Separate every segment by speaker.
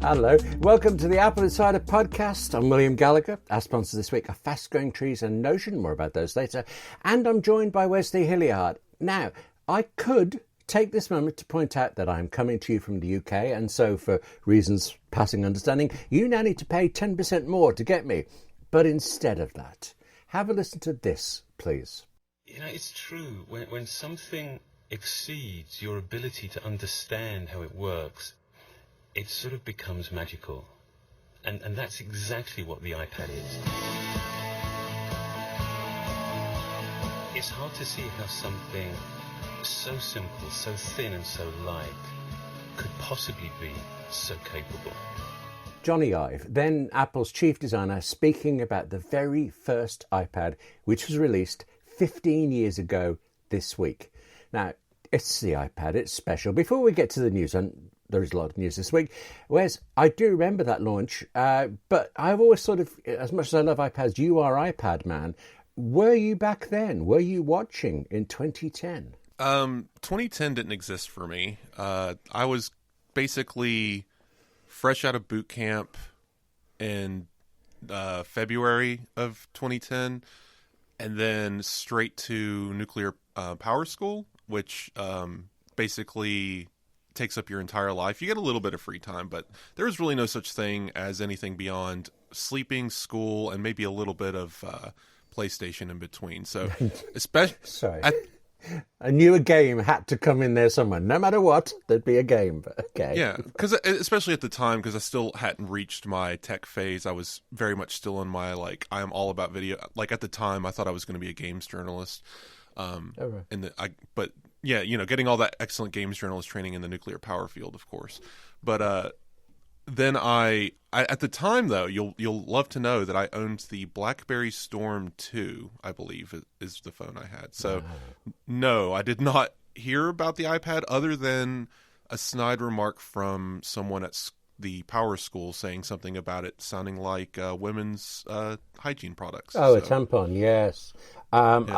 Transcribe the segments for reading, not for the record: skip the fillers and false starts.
Speaker 1: Hello, welcome to the AppleInsider Podcast. I'm William Gallagher. Our sponsors this week are Fast Growing Trees and Notion. More about those later. And I'm joined by Wes Hilliard. Now, I could take this moment to point out that I'm coming to you from the UK, and so for reasons passing understanding, you now need to pay 10% more to get me. But instead of that, have a listen to this, please.
Speaker 2: You know, it's true. When something exceeds your ability to understand how it works, it sort of becomes magical. And that's exactly what the iPad is. It's hard to see how something so simple, so thin and so light could possibly be so capable.
Speaker 1: Johnny Ive, then Apple's chief designer, speaking about the very first iPad, which was released 15 years ago this week. Now, it's the iPad, it's special. Before we get to the news, and there is a lot of news this week, Wes, I do remember that launch, but I've always sort of, as much as I love iPads, you are iPad man. Were you back then? Were you watching in 2010?
Speaker 3: 2010 didn't exist for me. I was basically fresh out of boot camp in February of 2010, and then straight to nuclear power school, which basically takes up your entire life. You get a little bit of free time, but there is really no such thing as anything beyond sleeping, school, and maybe a little bit of PlayStation in between. So, especially
Speaker 1: I knew a game had to come in there somewhere. No matter what, there'd be a game. But okay.
Speaker 3: Yeah, because especially at the time, because I still hadn't reached my tech phase. I was very much still in my, I am all about video. Like, at the time, I thought I was going to be a games journalist. But yeah, getting all that excellent games journalist training in the nuclear power field, of course. But then I at the time, though, you'll love to know that I owned the BlackBerry Storm 2, I believe is the phone I had. So no, I did not hear about the iPad other than a snide remark from someone at the power school saying something about it sounding like women's hygiene products.
Speaker 1: Oh, a tampon, yes. And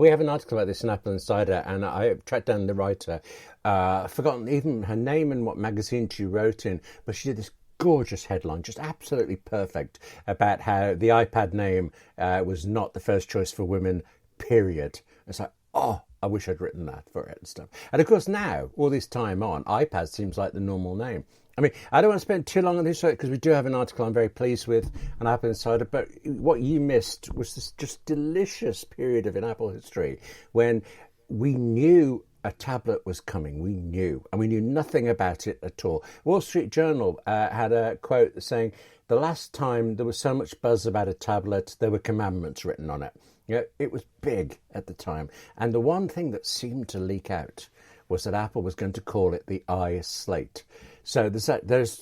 Speaker 1: we have an article about this in Apple Insider, and I tracked down the writer. I've forgotten even her name and what magazine she wrote in, but she did this gorgeous headline, just absolutely perfect, about how the iPad name was not the first choice for women, period. It's like, oh, I wish I'd written that for it and stuff. And of course now, all this time on, iPad seems like the normal name. I mean, I don't want to spend too long on this because we do have an article I'm very pleased with on Apple Insider, but what you missed was this just delicious period of in Apple history when we knew a tablet was coming. We knew, and we knew nothing about it at all. Wall Street Journal had a quote saying, the last time there was so much buzz about a tablet, there were commandments written on it. It was big at the time. And the one thing that seemed to leak out was that Apple was going to call it the iSlate. So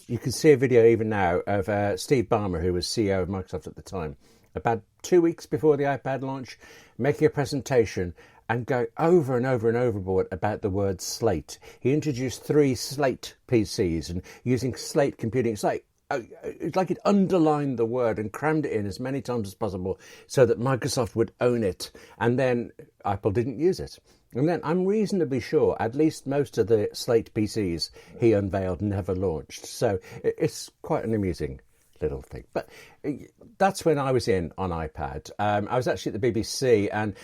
Speaker 1: you can see a video even now of Steve Ballmer, who was CEO of Microsoft at the time, about 2 weeks before the iPad launch, making a presentation and going over and over and overboard about the word slate. He introduced 3 Slate PCs and using Slate computing. It's like it underlined the word and crammed it in as many times as possible so that Microsoft would own it. And then Apple didn't use it. And then I'm reasonably sure at least most of the Slate PCs he unveiled never launched. So it's quite an amusing little thing. But that's when I was in on iPad. I was actually at the BBC, and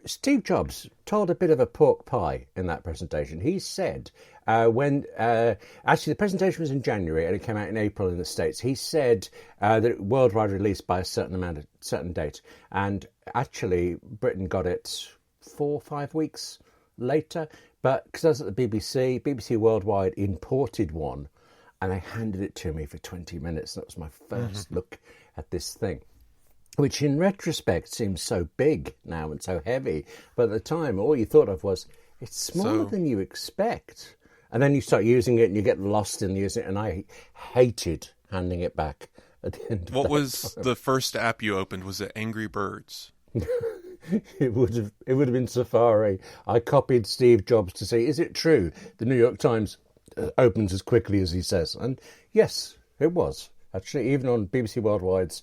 Speaker 1: Steve Jobs told a bit of a pork pie in that presentation. He said actually the presentation was in January and it came out in April in the States. He said that it worldwide released by a certain date, and actually Britain got it 4 or 5 weeks later. But because I was at the BBC Worldwide imported one, and they handed it to me for 20 minutes. That was my first look at this thing, which in retrospect seems so big now and so heavy. But at the time, all you thought of was, it's smaller than you expect. And then you start using it and you get lost in using it. And I hated handing it back at the end of
Speaker 3: What was the first app you opened? Was it Angry Birds?
Speaker 1: It would have been Safari. I copied Steve Jobs to say, is it true the New York Times opens as quickly as he says? And yes, it was. Actually, even on BBC Worldwide's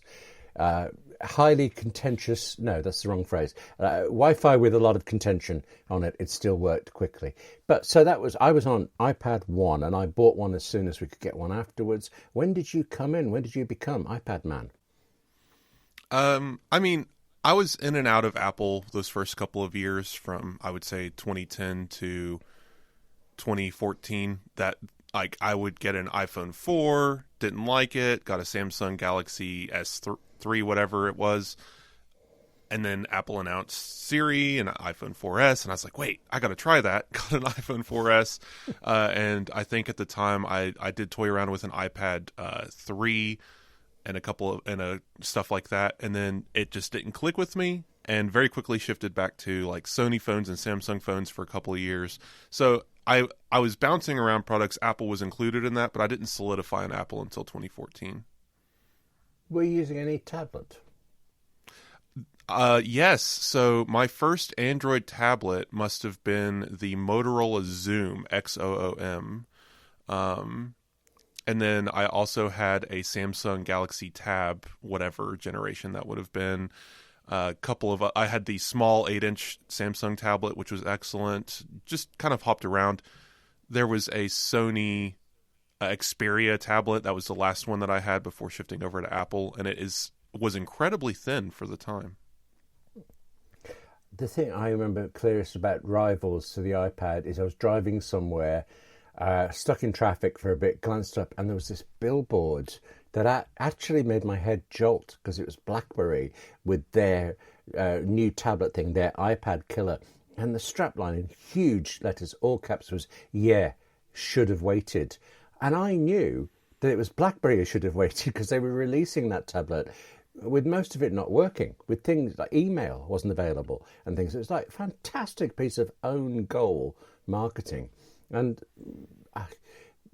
Speaker 1: highly contentious, no, that's the wrong phrase. Wi-Fi with a lot of contention on it, it still worked quickly. But so I was on iPad 1 and I bought one as soon as we could get one afterwards. When did you come in? When did you become iPad man?
Speaker 3: I mean, I was in and out of Apple those first couple of years from, I would say, 2010 to 2014. That, like, I would get an iPhone 4, didn't like it, got a Samsung Galaxy S3, whatever it was, and then Apple announced Siri and an iPhone 4S, and I was like, wait, I got to try that. Got an iPhone 4S, and I think at the time I did toy around with an iPad 3 and a couple of stuff like that, and then it just didn't click with me, and very quickly shifted back to like Sony phones and Samsung phones for a couple of years. So I was bouncing around products. Apple was included in that, but I didn't solidify on Apple until 2014.
Speaker 1: Were you using any tablet?
Speaker 3: Yes. So my first Android tablet must have been the Motorola Xoom, XOOM. And then I also had a Samsung Galaxy Tab, whatever generation that would have been. I had the small 8-inch Samsung tablet, which was excellent. Just kind of hopped around. There was a Sony Xperia tablet. That was the last one that I had before shifting over to Apple, and was incredibly thin for the time.
Speaker 1: The thing I remember clearest about rivals to the iPad is I was driving somewhere, stuck in traffic for a bit, glanced up, and there was this billboard that actually made my head jolt because it was BlackBerry with their new tablet thing, their iPad killer. And the strapline in huge letters, all caps, was, yeah, should have waited. And I knew that it was BlackBerry who should have waited because they were releasing that tablet with most of it not working, with things like email wasn't available and things. It was like a fantastic piece of own goal marketing. And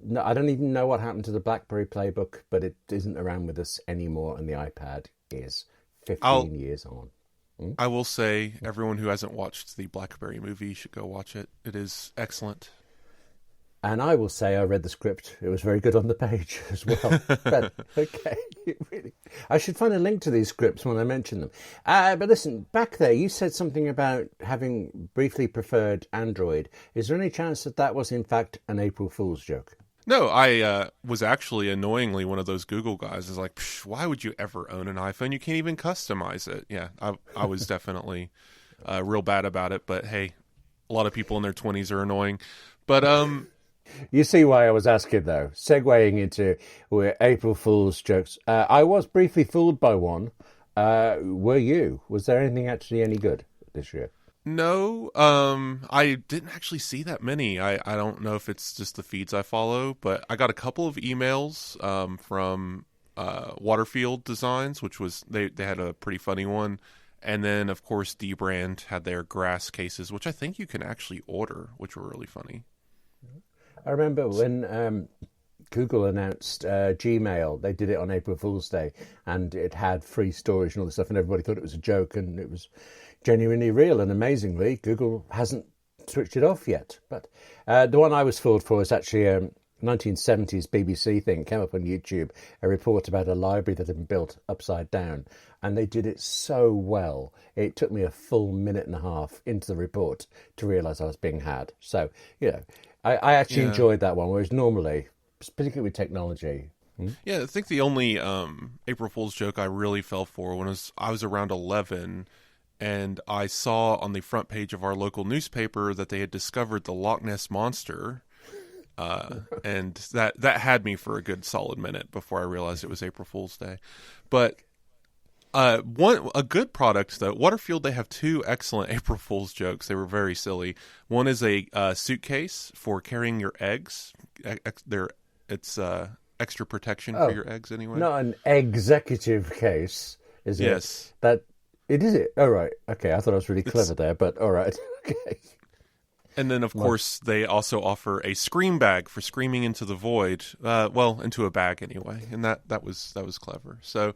Speaker 1: no, I don't even know what happened to the BlackBerry playbook, but it isn't around with us anymore, and the iPad is 15 years on.
Speaker 3: I will say, everyone who hasn't watched the BlackBerry movie should go watch it. It is excellent.
Speaker 1: And I will say I read the script. It was very good on the page as well. But, okay, really, I should find a link to these scripts when I mention them. But listen, back there, you said something about having briefly preferred Android. Is there any chance that was, in fact, an April Fool's joke?
Speaker 3: No, I was actually annoyingly one of those Google guys. Is like, why would you ever own an iPhone? You can't even customize it. Yeah, I was definitely real bad about it. But hey, a lot of people in their 20s are annoying. But
Speaker 1: you see why I was asking, though. Segueing into April Fool's jokes. I was briefly fooled by one. Were you? Was there anything actually any good this year?
Speaker 3: No, I didn't actually see that many. I don't know if it's just the feeds I follow, but I got a couple of emails from Waterfield Designs, which was they had a pretty funny one. And then, of course, D-Brand had their grass cases, which I think you can actually order, which were really funny.
Speaker 1: I remember when Google announced Gmail, they did it on April Fool's Day, and it had free storage and all this stuff, and everybody thought it was a joke, and it was genuinely real. And amazingly, Google hasn't switched it off yet. But the one I was fooled for is actually a 1970s BBC thing. It came up on YouTube, a report about a library that had been built upside down, and they did it so well. It took me a full minute and a half into the report to realise I was being had. So, you know, I actually enjoyed that one, whereas normally, particularly with technology.
Speaker 3: Yeah, I think the only April Fool's joke I really fell for I was around 11, and I saw on the front page of our local newspaper that they had discovered the Loch Ness Monster, and that had me for a good solid minute before I realized it was April Fool's Day. But a good product, though, Waterfield, they have two excellent April Fool's jokes. They were very silly. One is a suitcase for carrying your eggs. It's extra protection for your eggs anyway.
Speaker 1: Not an executive case, is it?
Speaker 3: Yes.
Speaker 1: It is it? Oh, right. Okay, I thought I was really clever there, but all right. Okay.
Speaker 3: And then, of course, they also offer a scream bag for screaming into the void. Into a bag anyway, and that was clever. So,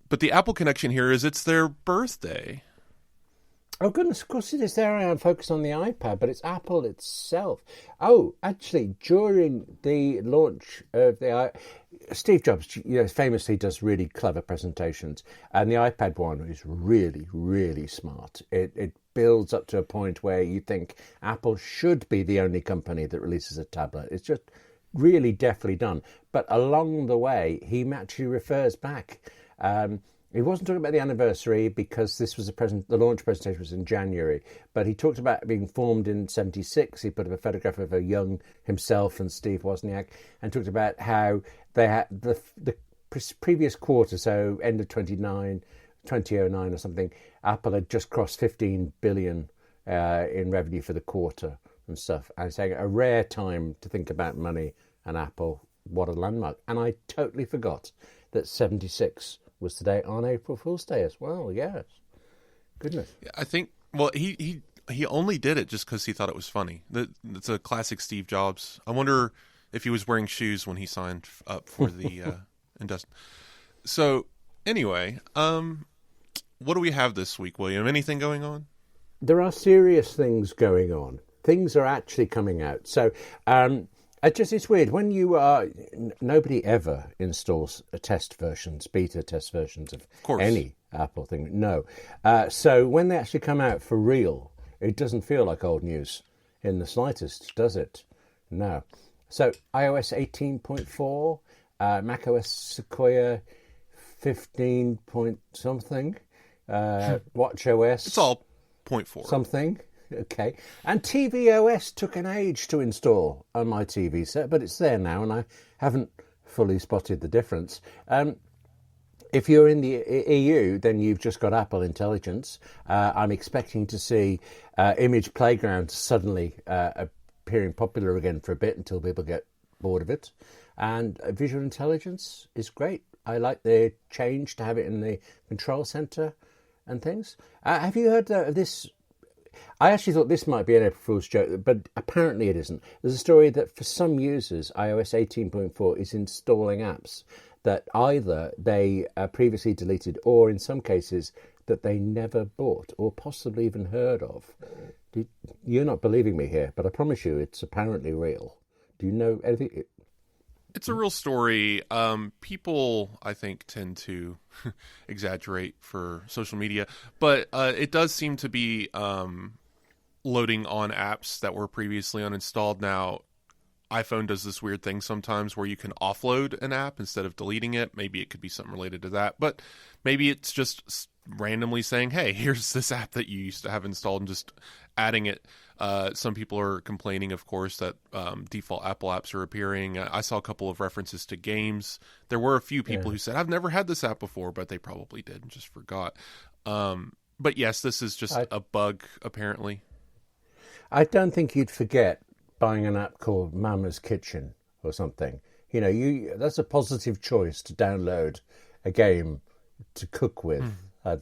Speaker 3: but the Apple connection here is it's their birthday.
Speaker 1: Oh, goodness, of course it is. There I am focused on the iPad, but it's Apple itself. Oh, actually, during the launch of the Steve Jobs, famously does really clever presentations, and the iPad one is really, really smart. It builds up to a point where you think Apple should be the only company that releases a tablet. It's just really deftly done. But along the way, he actually refers back. He wasn't talking about the anniversary because this was the launch presentation was in January, but he talked about being formed in '76. He put up a photograph of a young himself and Steve Wozniak, and talked about how they had the previous quarter, so end of 2009 or something, Apple had just crossed 15 billion in revenue for the quarter and stuff. And saying a rare time to think about money and Apple. What a landmark! And I totally forgot that '76 was today on April Fool's Day as well. Yes, goodness.
Speaker 3: I think. Well, he only did it just because he thought it was funny. It's a classic Steve Jobs. I wonder if he was wearing shoes when he signed up for the industry. So anyway, what do we have this week, William? Anything going on?
Speaker 1: There are serious things going on. Things are actually coming out. So. It's weird when nobody ever installs beta test versions of any Apple thing. No. So when they actually come out for real, it doesn't feel like old news in the slightest, does it? No. So iOS 18.4, macOS Sequoia 15 point something, watchOS.
Speaker 3: It's all 0.4.
Speaker 1: Something. Okay. And tvOS took an age to install on my TV set, but it's there now, and I haven't fully spotted the difference. If you're in the EU, then you've just got Apple Intelligence. I'm expecting to see Image Playground suddenly appearing popular again for a bit until people get bored of it. And Visual Intelligence is great. I like the change to have it in the control center and things. Have you heard of this? I actually thought this might be an April Fool's joke, but apparently it isn't. There's a story that for some users, iOS 18.4 is installing apps that either they previously deleted or, in some cases, that they never bought or possibly even heard of. You're not believing me here, but I promise you it's apparently real. Do you know anything?
Speaker 3: It's a real story. People, I think, tend to exaggerate for social media, but it does seem to be loading on apps that were previously uninstalled. Now, iPhone does this weird thing sometimes where you can offload an app instead of deleting it. Maybe it could be something related to that, but maybe it's just randomly saying, hey, here's this app that you used to have installed and just adding it. Some people are complaining, of course, that default Apple apps are appearing. I saw a couple of references to games. There were a few people who said, I've never had this app before, but they probably did and just forgot. But yes, this is just a bug, apparently.
Speaker 1: I don't think you'd forget buying an app called Mama's Kitchen or something. That's a positive choice to download a game to cook with.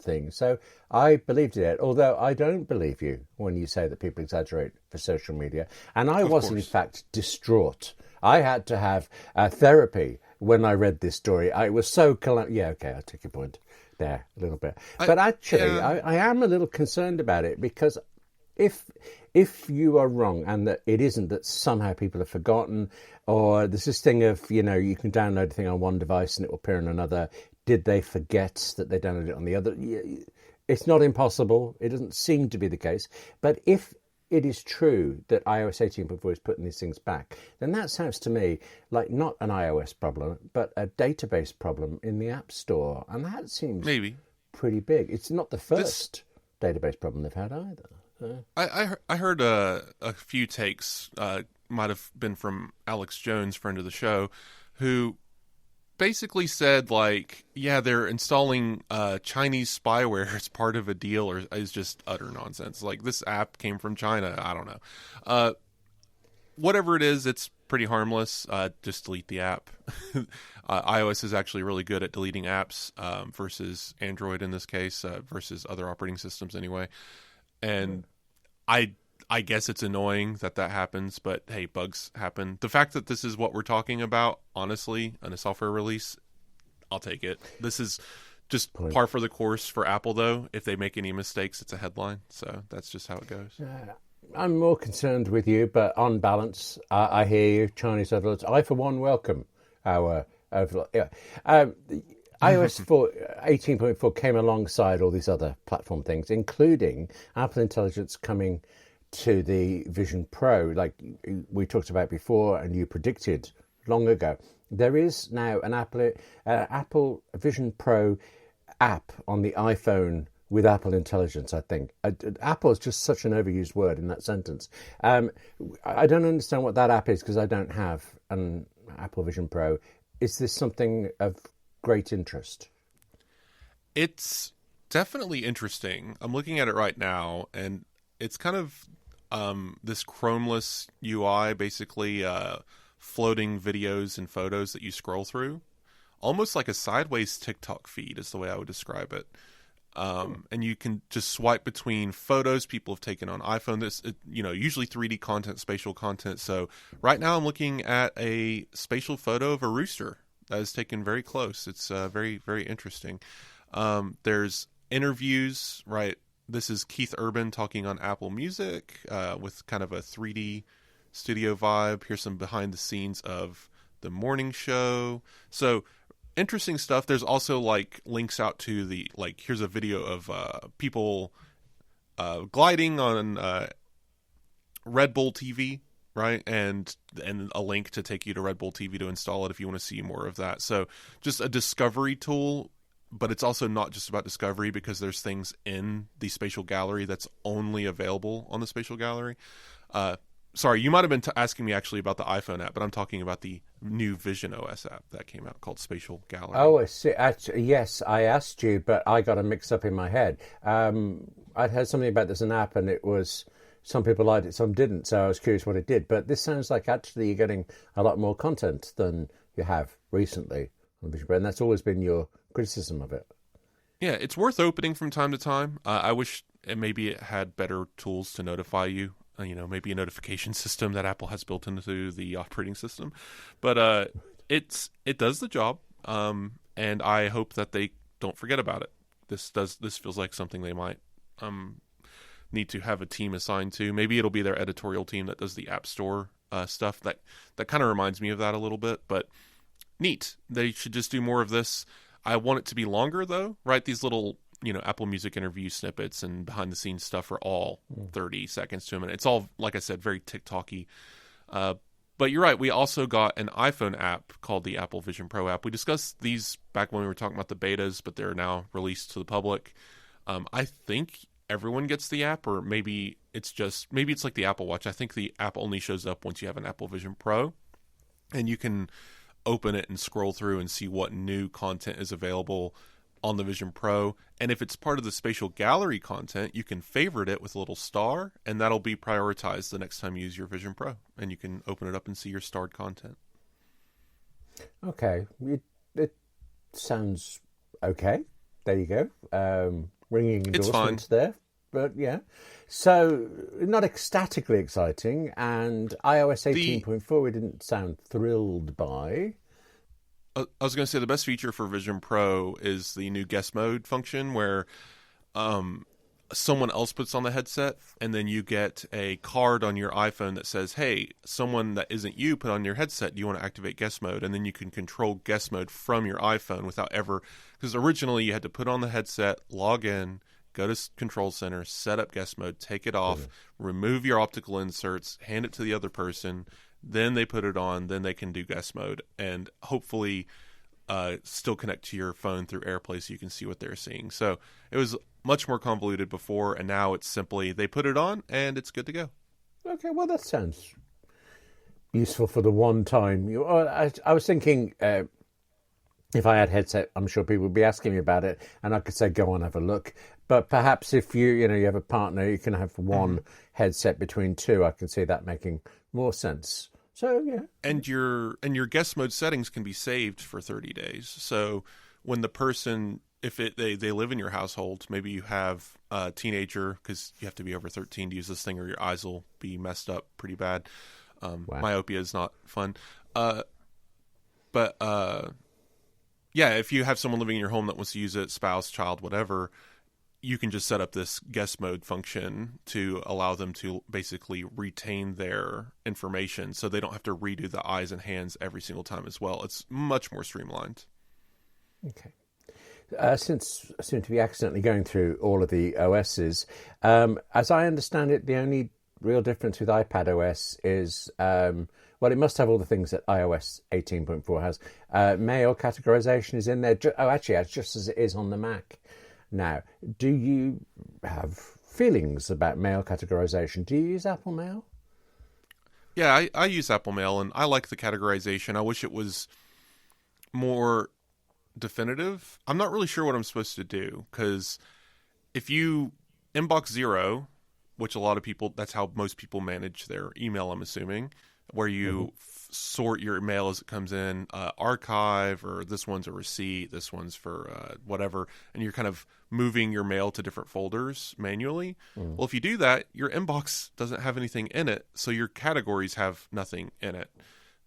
Speaker 1: Thing. So I believed it, although I don't believe you when you say that people exaggerate for social media. And I was, in fact, distraught. I had to have therapy when I read this story. I was so... Yeah, okay, I'll take your point there a little bit. But actually, I am a little concerned about it because if you are wrong and that it isn't, that somehow people have forgotten, or there's this thing of, you can download a thing on one device and it will appear on another. Did they forget that they downloaded it on the other? It's not impossible. It doesn't seem to be the case. But if it is true that iOS 18.4 is putting these things back, then that sounds to me like not an iOS problem, but a database problem in the App Store. And that seems pretty big. It's not the first database problem they've had either.
Speaker 3: I heard a few takes, might have been from Alex Jones, friend of the show, who basically said, they're installing Chinese spyware as part of a deal, or is just utter nonsense. Like, this app came from China. I don't know. Whatever it is, it's pretty harmless. Just delete the app. iOS is actually really good at deleting apps versus Android in this case, versus other operating systems anyway. And I guess it's annoying that happens, but hey, bugs happen. The fact that this is what we're talking about, honestly, on a software release, I'll take it. This is Just par for the course for Apple, though. If they make any mistakes, it's a headline. So that's just how it goes.
Speaker 1: I'm more concerned with you, but on balance, I hear you, Chinese overlords. I, for one, welcome our overlord. Yeah. iOS 18.4 came alongside all these other platform things, including Apple Intelligence coming to the Vision Pro, like we talked about before and you predicted long ago. There is now an Apple Vision Pro app on the iPhone with Apple Intelligence, I think. Apple is just such an overused word in that sentence. I don't understand what that app is because I don't have an Apple Vision Pro. Is this something of great interest?
Speaker 3: It's definitely interesting. I'm looking at it right now, and it's kind of this Chromeless UI, basically floating videos and photos that you scroll through. Almost like a sideways TikTok feed is the way I would describe it. And you can just swipe between photos people have taken on iPhone. Usually 3D content, spatial content. So right now I'm looking at a spatial photo of a rooster that is taken very close. It's very, very interesting. There's interviews, right? This is Keith Urban talking on Apple Music with kind of a 3D studio vibe. Here's some behind the scenes of the morning show. So interesting stuff. There's also like links out to the, like, here's a video of people gliding on Red Bull TV, right? And a link to take you to Red Bull TV to install it if you want to see more of that. So just a discovery tool, but it's also not just about discovery because there's things in the spatial gallery that's only available on the spatial gallery. Sorry, you might have been asking me actually about the iPhone app, but I'm talking about the new Vision OS app that came out called Spatial Gallery.
Speaker 1: Oh, I see. Actually, yes, I asked you, but I got a mix up in my head. I'd heard something about this an app, and it was some people liked it, some didn't, so I was curious what it did. But this sounds like actually you're getting a lot more content than you have recently on Vision Pro, and that's always been your criticism of it.
Speaker 3: Yeah, it's worth opening from time to time. I wish maybe it had better tools to notify you. Maybe a notification system that Apple has built into the operating system. But it does the job, and I hope that they don't forget about it. This feels like something they might need to have a team assigned to. Maybe it'll be their editorial team that does the App Store stuff. That kind of reminds me of that a little bit, but neat. They should just do more of this. I want it to be longer, though, right? These little Apple Music interview snippets and behind the scenes stuff are all 30 seconds to a minute. It's all, like I said, very TikTok-y. But you're right. We also got an iPhone app called the Apple Vision Pro app. We discussed these back when we were talking about the betas, but they're now released to the public. I think everyone gets the app, or maybe it's like the Apple Watch. I think the app only shows up once you have an Apple Vision Pro, and you can open it and scroll through and see what new content is available on the Vision Pro. And if it's part of the spatial gallery content, you can favorite it with a little star, and that'll be prioritized the next time you use your Vision Pro, and you can open it up and see your starred content.
Speaker 1: Okay, it sounds okay. There you go. Ringing endorsements there, but yeah. So not ecstatically exciting, and iOS 18.4 we didn't sound thrilled by.
Speaker 3: I was going to say the best feature for Vision Pro is the new guest mode function where someone else puts on the headset and then you get a card on your iPhone that says, hey, someone that isn't you put on your headset. Do you want to activate guest mode? And then you can control guest mode from your iPhone without ever, because originally you had to put on the headset, log in, go to Control Center, set up guest mode, take it off, remove your optical inserts, hand it to the other person. Then they put it on, then they can do guest mode, and hopefully still connect to your phone through AirPlay so you can see what they're seeing. So it was much more convoluted before, and now it's simply they put it on, and it's good to go.
Speaker 1: Okay, well, that sounds useful for the one time. I was thinking if I had headset, I'm sure people would be asking me about it, and I could say, go on, have a look. But perhaps if you have a partner, you can have one headset between two. I can see that making more sense. So, yeah. And
Speaker 3: your guest mode settings can be saved for 30 days. So when the person, if they live in your household, maybe you have a teenager, because you have to be over 13 to use this thing or your eyes will be messed up pretty bad. Wow. Myopia is not fun. But Yeah, if you have someone living in your home that wants to use it, spouse, child, whatever, you can just set up this guest mode function to allow them to basically retain their information so they don't have to redo the eyes and hands every single time as well. It's much more streamlined.
Speaker 1: Okay. Since I seem to be accidentally going through all of the OSs, as I understand it, the only real difference with iPad OS is, well, it must have all the things that iOS 18.4 has. Mail categorization is in there. Actually, it's just as it is on the Mac. Now, do you have feelings about mail categorization? Do you use Apple Mail?
Speaker 3: Yeah, I use Apple Mail, and I like the categorization. I wish it was more definitive. I'm not really sure what I'm supposed to do, because if you inbox 0, which a lot of people, that's how most people manage their email, I'm assuming, where you sort your mail as it comes in, archive, or this one's a receipt, this one's for whatever, and you're kind of moving your mail to different folders manually. Well, if you do that, your inbox doesn't have anything in it, so your categories have nothing in it.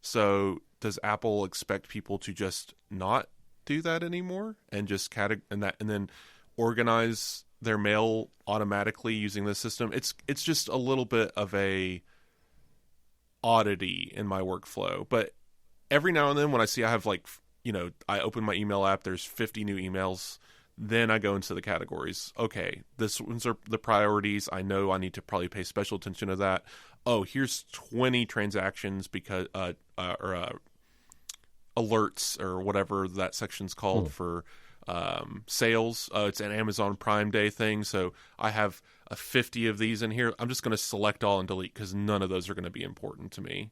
Speaker 3: So does Apple expect people to just not do that anymore and just and then organize their mail automatically using this system? It's just a little bit of a oddity in my workflow, but every now and then when I see I have I open my email app, there's 50 new emails, then I go into the categories. Okay, this ones are the priorities. I know I need to probably pay special attention to that. Oh, here's 20 transactions because alerts or whatever that section's called for sales. It's an Amazon Prime Day thing, so I have 50 of these in here. I'm just going to select all and delete because none of those are going to be important to me.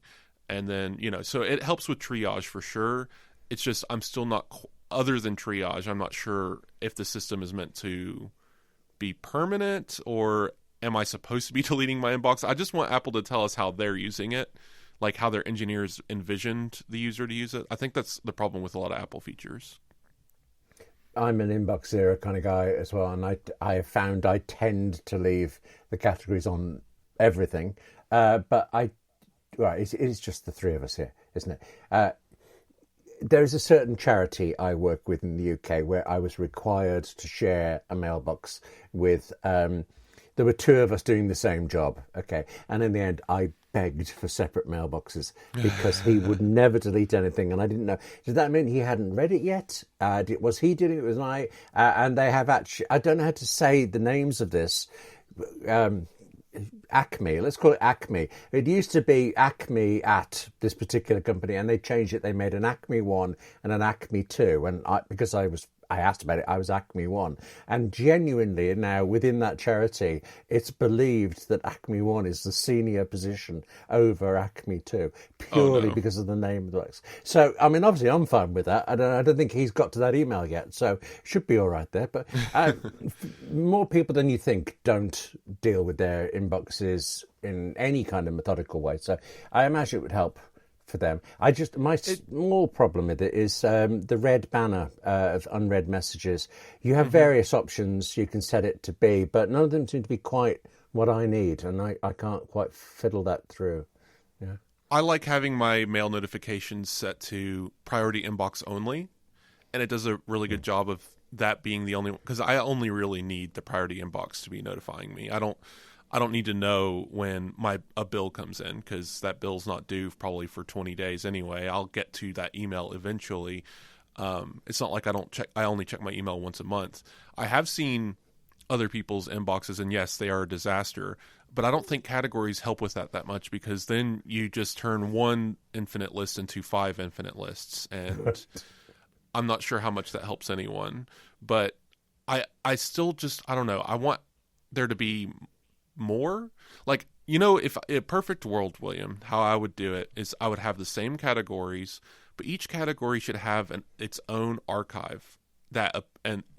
Speaker 3: And then, so it helps with triage for sure. It's just I'm still not, other than triage, I'm not sure if the system is meant to be permanent, or am I supposed to be deleting my inbox? I just want Apple to tell us how they're using it, like how their engineers envisioned the user to use it. I think that's the problem with a lot of Apple features.
Speaker 1: I'm an inbox 0 kind of guy as well, and I have found I tend to leave the categories on everything, but it is just the three of us here, isn't it? There's a certain charity I work with in the UK where I was required to share a mailbox with. There were two of us doing the same job, okay, and in the end I begged for separate mailboxes because he would never delete anything, and I didn't know. Did that mean he hadn't read it yet? Was he doing it? Was I? And they have actually. I don't know how to say the names of this. Acme, let's call it Acme. It used to be Acme at this particular company, and they changed it. They made an Acme 1 and an Acme 2, and because I asked about it, I was Acme 1. And genuinely now within that charity, it's believed that Acme 1 is the senior position over Acme 2, purely because of the name of the box. So, I mean, obviously I'm fine with that. I don't think he's got to that email yet, so should be all right there. But more people than you think don't deal with their inboxes in any kind of methodical way. So I imagine it would help for them. My small problem with it is the red banner of unread messages. You have various options you can set it to be, but none of them seem to be quite what I need, and I can't quite fiddle that through. Yeah.
Speaker 3: I like having my mail notifications set to priority inbox only, and it does a really good job of that being the only one, because I only really need the priority inbox to be notifying me. I don't need to know when a bill comes in, because that bill's not due probably for 20 days anyway. I'll get to that email eventually. It's not like I only check my email once a month. I have seen other people's inboxes, and yes, they are a disaster, but I don't think categories help with that much, because then you just turn one infinite list into 5 infinite lists, and I'm not sure how much that helps anyone. But I still just, I don't know. I want there to be more, like, if a perfect world, William, how I would do it is I would have the same categories, but each category should have its own archive that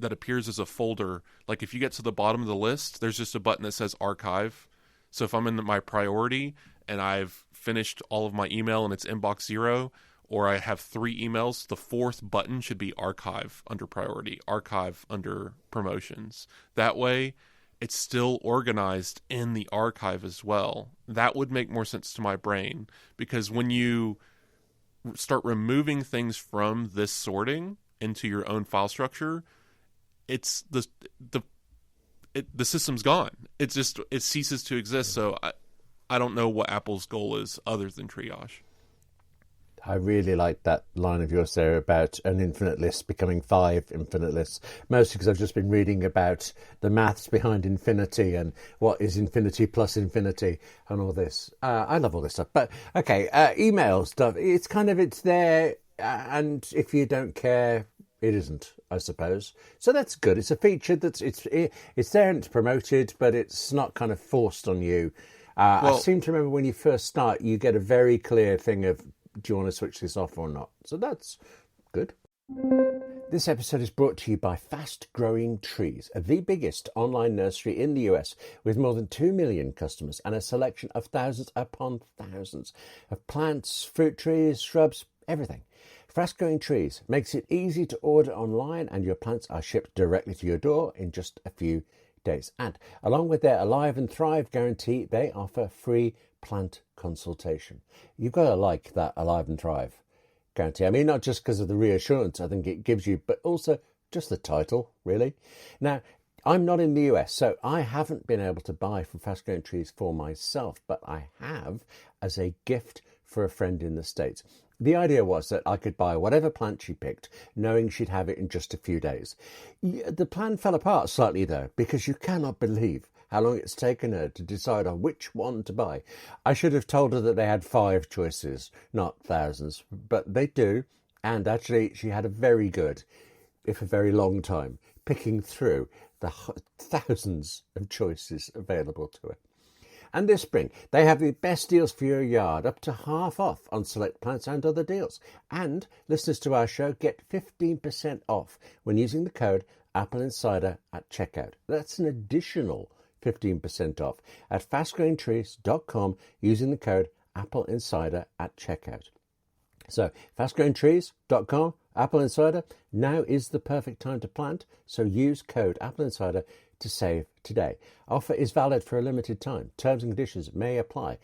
Speaker 3: appears as a folder. Like if you get to the bottom of the list, there's just a button that says archive. So if I'm in my priority and I've finished all of my email and it's inbox 0, or I have 3 emails, the 4th button should be archive under priority, archive under promotions. That way it's still organized in the archive as well. That would make more sense to my brain, because when you start removing things from this sorting, into your own file structure, it's the system's gone. It ceases to exist. So I don't know what Apple's goal is other than triage.
Speaker 1: I really like that line of yours there about an infinite list becoming 5 infinite lists, mostly because I've just been reading about the maths behind infinity and what is infinity plus infinity and all this. I love all this stuff. But, okay, email stuff, it's there, and if you don't care, it isn't, I suppose. So that's good. It's a feature it's there and it's promoted, but it's not kind of forced on you. I seem to remember when you first start, you get a very clear thing of, do you want to switch this off or not? So that's good. This episode is brought to you by Fast Growing Trees, the biggest online nursery in the US with more than 2 million customers and a selection of thousands upon thousands of plants, fruit trees, shrubs, everything. Fast Growing Trees makes it easy to order online and your plants are shipped directly to your door in just a few days. And along with their Alive and Thrive guarantee, they offer free plant consultation. You've got to like that Alive and Thrive guarantee. I mean, not just because of the reassurance I think it gives you, but also just the title, really. Now, I'm not in the US, so I haven't been able to buy from Fast Growing Trees for myself, but I have as a gift for a friend in the States. The idea was that I could buy whatever plant she picked, knowing she'd have it in just a few days. The plan fell apart slightly, though, because you cannot believe how long it's taken her to decide on which one to buy. I should have told her that they had 5 choices, not thousands, but they do. And actually, she had a very good, if a very long time, picking through the thousands of choices available to her. And this spring, they have the best deals for your yard, up to half off on select plants and other deals. And listeners to our show get 15% off when using the code AppleInsider at checkout. That's an additional 15% off at fastgrowingtrees.com using the code AppleInsider at checkout. So fastgrowingtrees.com, AppleInsider, now is the perfect time to plant, so use code AppleInsider to save today. Offer is valid for a limited time. Terms and conditions may apply.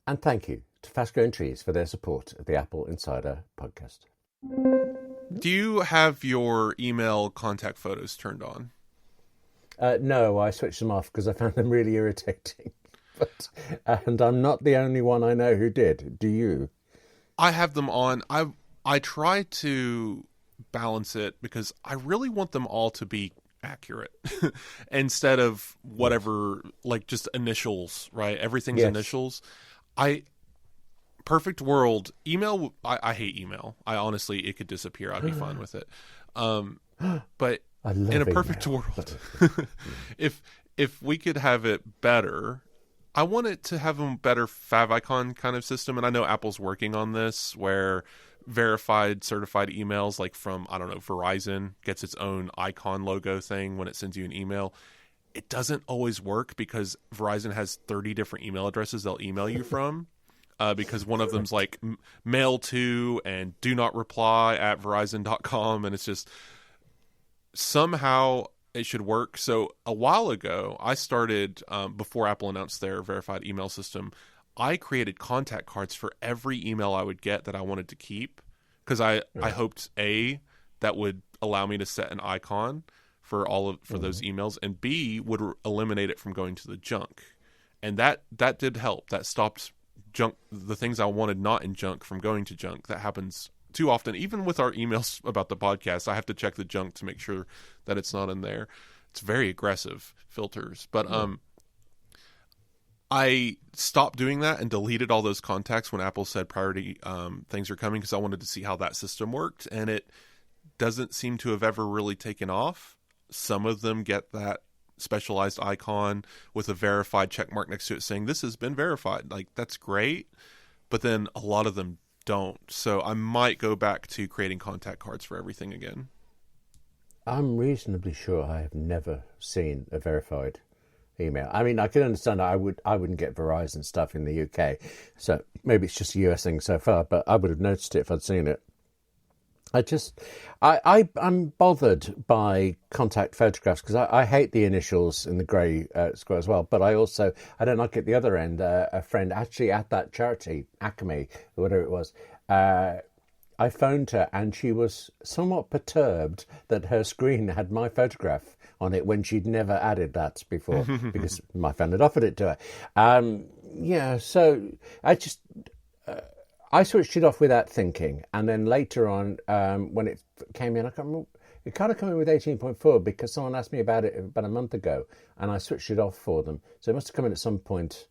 Speaker 1: And thank you to Fast Growing Trees for their support of the Apple Insider podcast.
Speaker 3: Do you have your email contact photos turned on?
Speaker 1: No, I switched them off because I found them really irritating. And I'm not the only one I know who did. Do you?
Speaker 3: I have them on. I try to balance it because I really want them all to be accurate instead of whatever, like just initials, right? Everything's initials. Perfect world, email, I hate email. I honestly, it could disappear. I'd be fine with it. But in a perfect world, if we could have it better, I want it to have a better favicon kind of system. And I know Apple's working on this where verified, certified emails, like from, I don't know, Verizon gets its own icon logo thing when it sends you an email. It doesn't always work because Verizon has 30 different email addresses they'll email you from. Because one of them's like mailto and do not reply at verizon.com. And it's just somehow it should work. So a while ago, I started, before Apple announced their verified email system, I created contact cards for every email I would get that I wanted to keep. Because I hoped, A, that would allow me to set an icon for those emails, and B, would eliminate it from going to the junk. And that did help. That stopped junk, the things I wanted not in junk, from going to junk. That happens too often. Even with our emails about the podcast, I have to check the junk to make sure that it's not in there. It's very aggressive filters. But I stopped doing that and deleted all those contacts when Apple said priority things are coming, because I wanted to see how that system worked. And it doesn't seem to have ever really taken off. Some of them get that specialized icon with a verified check mark next to it saying this has been verified. Like, that's great, but then a lot of them don't. So I might go back to creating contact cards for everything again.
Speaker 1: I'm reasonably sure I have never seen a verified email. I mean, I can understand I wouldn't get Verizon stuff in the UK, so maybe it's just a US thing so far, but I would have noticed it if I'd seen it. I'm bothered by contact photographs because I hate the initials in the grey square as well. But I don't like at the other end. A friend actually at that charity, Acme, or whatever it was, I phoned her and she was somewhat perturbed that her screen had my photograph on it when she'd never added that before because my friend had offered it to her. So I switched it off without thinking. And then later on, when it came in, I can't remember, it kind of came in with 18.4 because someone asked me about it about a month ago and I switched it off for them. So it must have come in at some point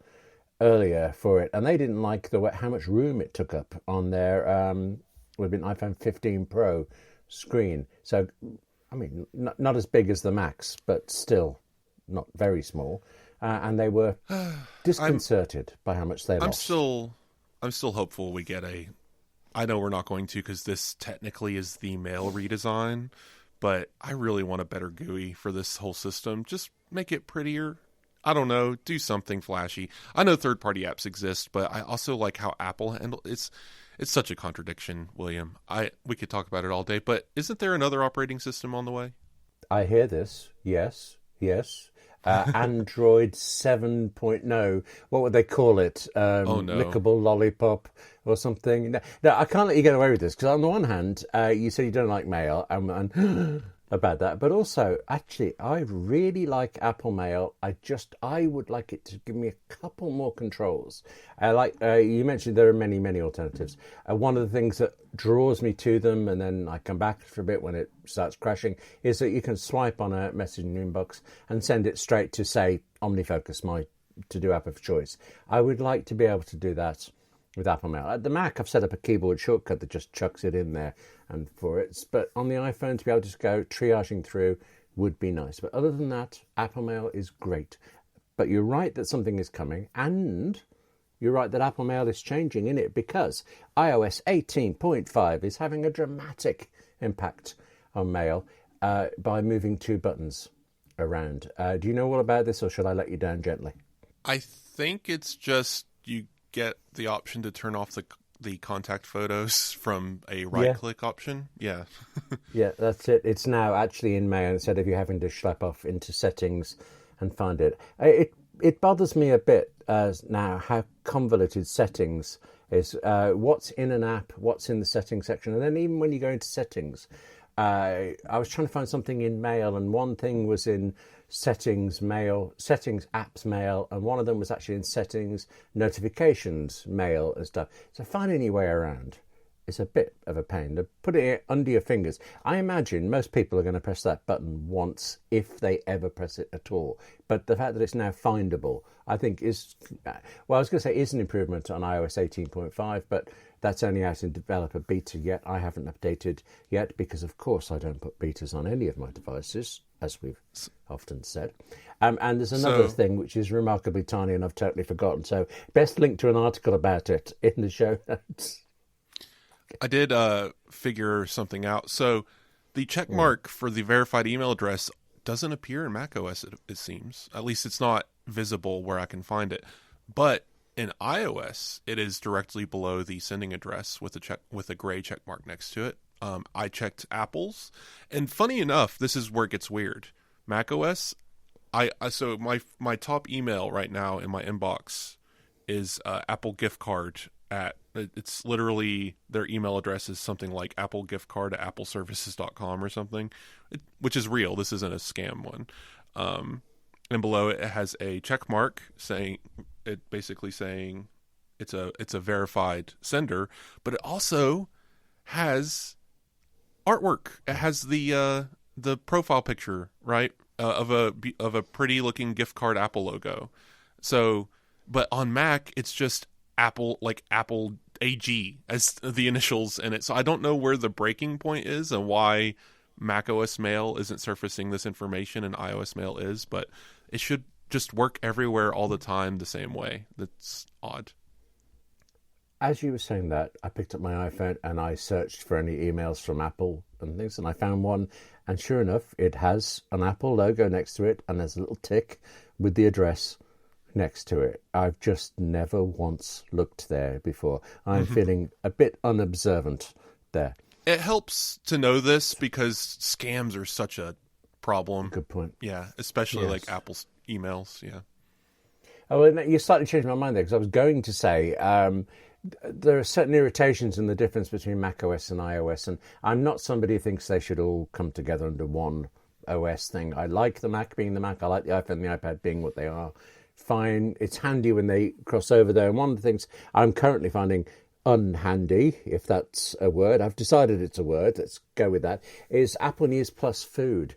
Speaker 1: earlier for it. And they didn't like how much room it took up on their would have been iPhone 15 Pro screen. So, I mean, not as big as the Max, but still not very small. And they were disconcerted by how much they lost.
Speaker 3: I'm still hopeful we get I know we're not going to because this technically is the Mail redesign, but I really want a better GUI for this whole system. Just make it prettier. I don't know, do something flashy. I know third-party apps exist, but I also like how Apple handles it's such a contradiction, William. We could talk about it all day, but isn't there another operating system on the way?
Speaker 1: I hear this. Yes. Android 7.0. What would they call it? Lickable lollipop or something? No, I can't let you get away with this because on the one hand, you said you don't like Mail and about that, but also, actually, I really like Apple Mail. I would like it to give me a couple more controls. You mentioned there are many, many alternatives. One of the things that draws me to them, and then I come back for a bit when it starts crashing, is that you can swipe on a messaging inbox and send it straight to, say, OmniFocus, my to-do app of choice. I would like to be able to do that with Apple Mail. At the Mac, I've set up a keyboard shortcut that just chucks it in there and for it. But on the iPhone, to be able to just go triaging through would be nice. But other than that, Apple Mail is great. But you're right that something is coming, and you're right that Apple Mail is changing in it because iOS 18.5 is having a dramatic impact on Mail by moving 2 buttons around. Do you know all about this, or should I let you down gently?
Speaker 3: I think it's just you get the option to turn off the contact photos from a right-click option. Yeah.
Speaker 1: Yeah, that's it. It's now actually in Mail instead of you having to schlep off into settings and find it. It bothers me a bit now how convoluted settings is. What's in an app, what's in the settings section, and then even when you go into settings, I was trying to find something in Mail, and one thing was in settings, Mail, settings, apps, Mail, and one of them was actually in settings, notifications, Mail and stuff. So finding your way around is a bit of a pain. To put it under your fingers, I imagine most people are going to press that button once if they ever press it at all. But the fact that it's now findable, I think is, well, I was going to say is an improvement on iOS 18.5, but that's only out in developer beta yet. I haven't updated yet because, of course, I don't put betas on any of my devices, as we've often said. And there's another thing which is remarkably tiny and I've totally forgotten. So best link to an article about it in the show notes.
Speaker 3: I did figure something out. So the check mark for the verified email address doesn't appear in macOS, it seems. At least it's not visible where I can find it. But in iOS, it is directly below the sending address with a gray check mark next to it. I checked Apple's, and funny enough, this is where it gets weird. macOS, so my top email right now in my inbox is Apple gift card it's literally their email address is something like Apple gift card at appleservices.com or something, which is real. This isn't a scam one. And below it has a check mark basically saying it's a verified sender, but it also has artwork. It has the profile picture, right, of a pretty looking gift card Apple logo. So, but on Mac it's just Apple, like Apple AG as the initials in it. So I don't know where the breaking point is and why macOS Mail isn't surfacing this information and iOS Mail is, but it should just work everywhere all the time the same way. That's odd.
Speaker 1: As you were saying that, I picked up my iPhone and I searched for any emails from Apple and things, and I found one, and sure enough, it has an Apple logo next to it and there's a little tick with the address next to it. I've just never once looked there before. I'm feeling a bit unobservant there.
Speaker 3: It helps to know this because scams are such a problem.
Speaker 1: Good point.
Speaker 3: Yeah, especially like Apple's emails. Yeah.
Speaker 1: Oh, well, you slightly changed my mind there because I was going to say there are certain irritations in the difference between macOS and iOS, and I'm not somebody who thinks they should all come together under one OS thing. I like the Mac being the Mac. I like the iPhone and the iPad being what they are. Fine. It's handy when they cross over there. And one of the things I'm currently finding unhandy, if that's a word, I've decided it's a word, let's go with that, is Apple News Plus Food.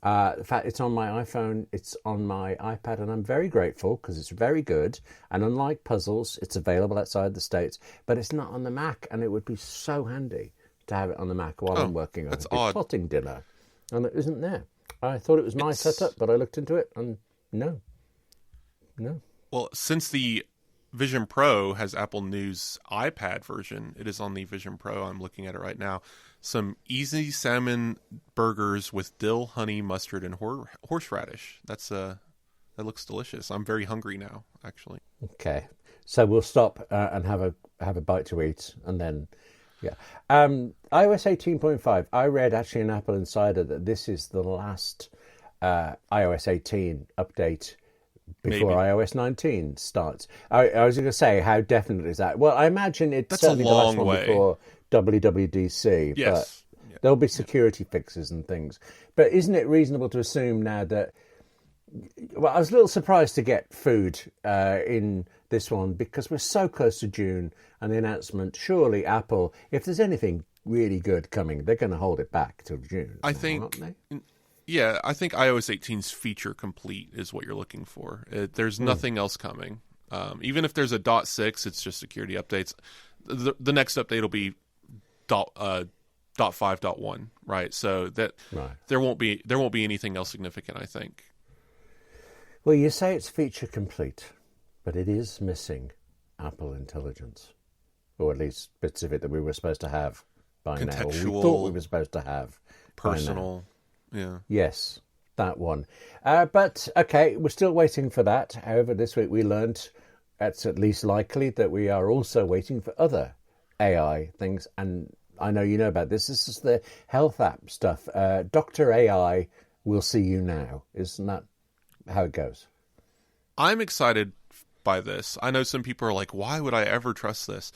Speaker 1: In fact, it's on my iPhone, it's on my iPad, and I'm very grateful because it's very good. And unlike Puzzles, it's available outside the States, but it's not on the Mac, and it would be so handy to have it on the Mac while I'm working on plotting dinner. And it isn't there. I thought it was my setup, but I looked into it, and no.
Speaker 3: Well, since the Vision Pro has Apple News iPad version, it is on the Vision Pro. I'm looking at it right now. Some easy salmon burgers with dill, honey, mustard, and horseradish. That looks delicious. I'm very hungry now, actually.
Speaker 1: Okay, so we'll stop and have a bite to eat, and then iOS 18.5. I read actually in AppleInsider that this is the last iOS 18 update before iOS 19 starts. I was going to say, how definite is that? Well, I imagine it's certainly the last one before WWDC.
Speaker 3: Yes.
Speaker 1: But there'll be security fixes and things. But isn't it reasonable to assume now that... Well, I was a little surprised to get food in this one because we're so close to June and the announcement. Surely Apple, if there's anything really good coming, they're going to hold it back till June.
Speaker 3: I think iOS 18's feature complete is what you're looking for. There's nothing else coming. Even if there's a .6, it's just security updates. The next update will be .5.1, right? So that there won't be anything else significant, I think.
Speaker 1: Well, you say it's feature complete, but it is missing Apple Intelligence, or at least bits of it that we were supposed to have by now. Or we thought we were supposed to have
Speaker 3: personal. Yeah.
Speaker 1: Yes, that one. But, okay, we're still waiting for that. However, this week we learned it's at least likely that we are also waiting for other AI things. And I know you know about this. This is the health app stuff. Dr. AI will see you now. Isn't that how it goes?
Speaker 3: I'm excited by this. I know some people are like, why would I ever trust this?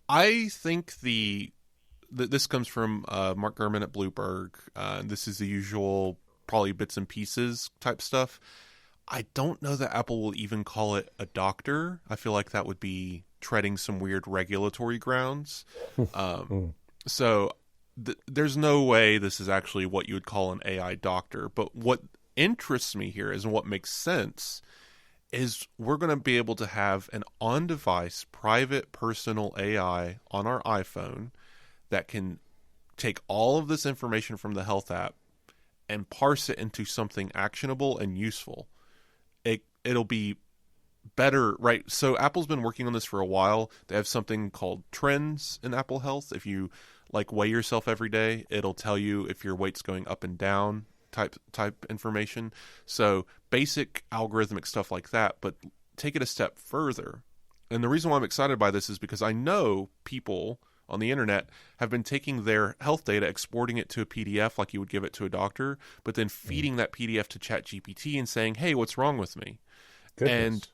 Speaker 3: I think this comes from Mark Gurman at Bloomberg. This is the usual, probably bits and pieces type stuff. I don't know that Apple will even call it a doctor. I feel like that would be treading some weird regulatory grounds. So there's no way this is actually what you would call an AI doctor. But what interests me here is, and what makes sense, is we're going to be able to have an on-device, private, personal AI on our iPhone that can take all of this information from the health app and parse it into something actionable and useful. It'll be better, right? So Apple's been working on this for a while. They have something called Trends in Apple Health. If you weigh yourself every day, it'll tell you if your weight's going up and down, type information. So basic algorithmic stuff like that, but take it a step further. And the reason why I'm excited by this is because I know people on the internet have been taking their health data, exporting it to a PDF like you would give it to a doctor, but then feeding that PDF to ChatGPT and saying, hey, what's wrong with me?
Speaker 1: Goodness.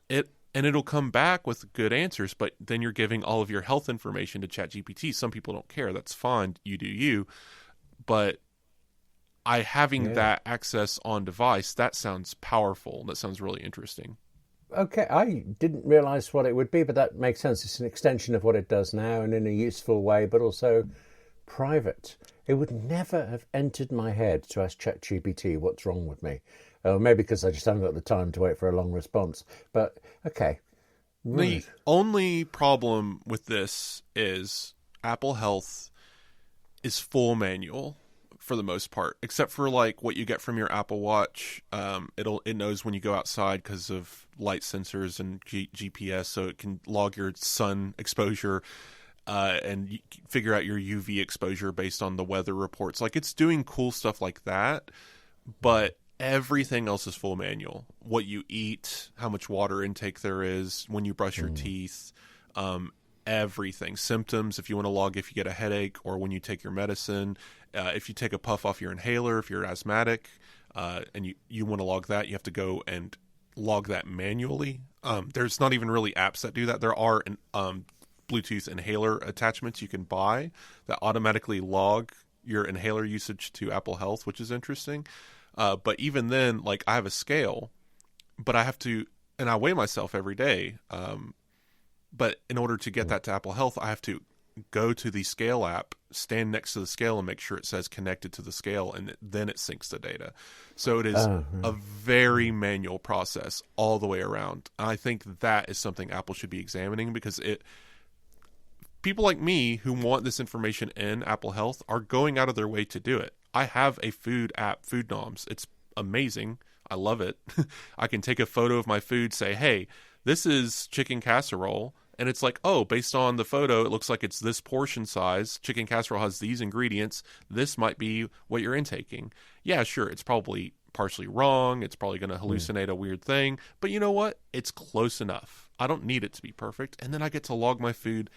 Speaker 3: And it'll come back with good answers, but then you're giving all of your health information to ChatGPT. Some people don't care. That's fine. You do you. But having that access on device, that sounds powerful. That sounds really interesting.
Speaker 1: Okay, I didn't realise what it would be, but that makes sense. It's an extension of what it does now and in a useful way, but also private. It would never have entered my head to ask ChatGPT what's wrong with me. Maybe because I just haven't got the time to wait for a long response. But, okay.
Speaker 3: Right. The only problem with this is Apple Health is full manual for the most part, except for like what you get from your Apple Watch. It knows when you go outside because of light sensors and GPS, so it can log your sun exposure and figure out your UV exposure based on the weather reports. Like, it's doing cool stuff like that, but everything else is full manual. What you eat, how much water intake there is, when you brush your teeth, everything. Symptoms, if you want to log if you get a headache or when you take your medicine, if you take a puff off your inhaler, if you're asthmatic, and you want to log that, you have to go and log that manually. There's not even really apps that do that. There are Bluetooth inhaler attachments you can buy that automatically log your inhaler usage to Apple Health, which is interesting. But even then, like, I have a scale, but I have to, and I weigh myself every day. But in order to get that to Apple Health, I have to go to the scale app, stand next to the scale, and make sure it says connected to the scale, and then it syncs the data. So it is a very manual process all the way around. I think that is something Apple should be examining, because people like me who want this information in Apple Health are going out of their way to do it. I have a food app, Food Noms. It's amazing. I love it. I can take a photo of my food, say, hey, this is chicken casserole. And it's like, oh, based on the photo, it looks like it's this portion size. Chicken casserole has these ingredients. This might be what you're intaking. Yeah, sure, it's probably partially wrong. It's probably going to hallucinate a weird thing. But you know what? It's close enough. I don't need it to be perfect. And then I get to log my food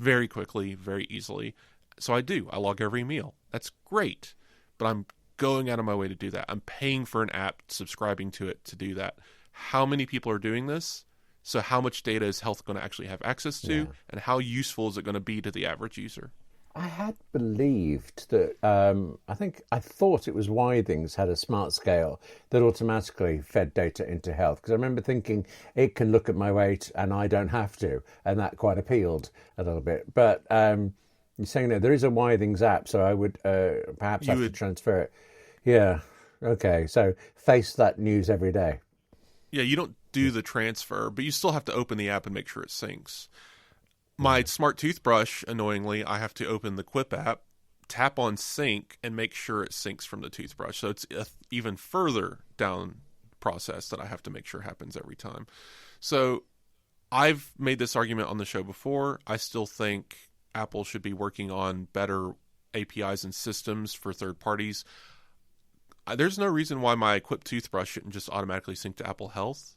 Speaker 3: very quickly, very easily. So I do. I log every meal. That's great. But I'm going out of my way to do that. I'm paying for an app, subscribing to it to do that. How many people are doing this? So how much data is Health going to actually have access to, and how useful is it going to be to the average user?
Speaker 1: I had believed that, I thought it was Withings had a smart scale that automatically fed data into Health, because I remember thinking it can look at my weight and I don't have to, and that quite appealed a little bit. But you're saying that there is a Withings app, so I would perhaps have to transfer it. Yeah, okay, so face that news every day.
Speaker 3: Yeah, you don't do the transfer, but you still have to open the app and make sure it syncs. My smart toothbrush, annoyingly, I have to open the Quip app, tap on sync, and make sure it syncs from the toothbrush. So it's a even further down process that I have to make sure happens every time. So I've made this argument on the show before. I still think Apple should be working on better APIs and systems for third parties. There's no reason why my Quip toothbrush shouldn't just automatically sync to Apple Health,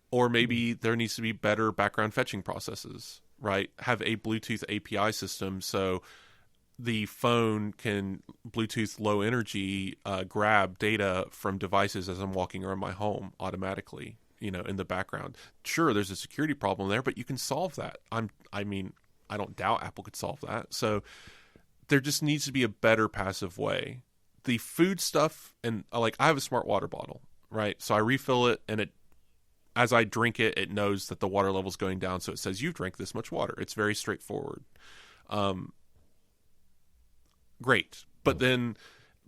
Speaker 3: or maybe there needs to be better background fetching processes, right? Have a Bluetooth API system so the phone can Bluetooth low energy grab data from devices as I'm walking around my home automatically, in the background. Sure, there's a security problem there, but you can solve that. I don't doubt Apple could solve that. So there just needs to be a better passive way. The food stuff, and I have a smart water bottle, right? So I refill it, and as I drink it, it knows that the water level's going down. So it says, you've drank this much water. It's very straightforward. Great. But then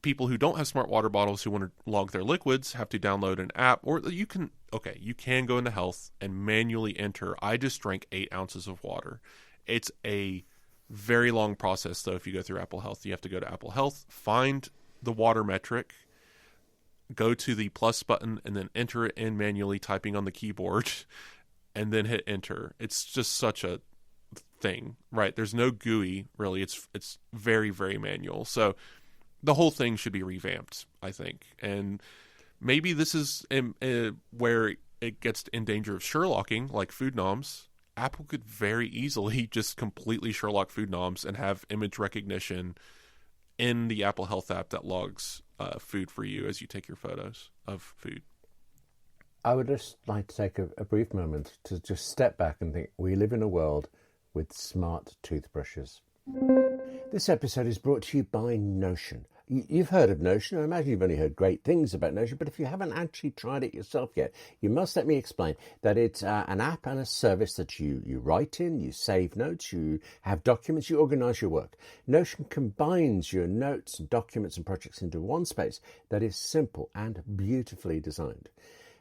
Speaker 3: people who don't have smart water bottles who want to log their liquids have to download an app, or you can go into Health and manually enter, I just drank 8 ounces of water. It's a very long process, though. If you go through Apple Health, you have to go to Apple Health, find the water metric, go to the plus button, and then enter it in manually, typing on the keyboard, and then hit enter. It's just such a thing, right? There's no GUI, really. It's very, very manual. So the whole thing should be revamped, I think. And maybe this is where it gets in danger of Sherlocking, like Food Noms. Apple could very easily just completely Sherlock Food Noms and have image recognition in the Apple Health app that logs food for you as you take your photos of food.
Speaker 1: I would just like to take a brief moment to just step back and think we live in a world with smart toothbrushes. This episode is brought to you by Notion. You've heard of Notion. I imagine you've only heard great things about Notion, but if you haven't actually tried it yourself yet, you must let me explain that it's an app and a service that you write in, you save notes, you have documents, you organize your work. Notion combines your notes, documents, and projects into one space that is simple and beautifully designed.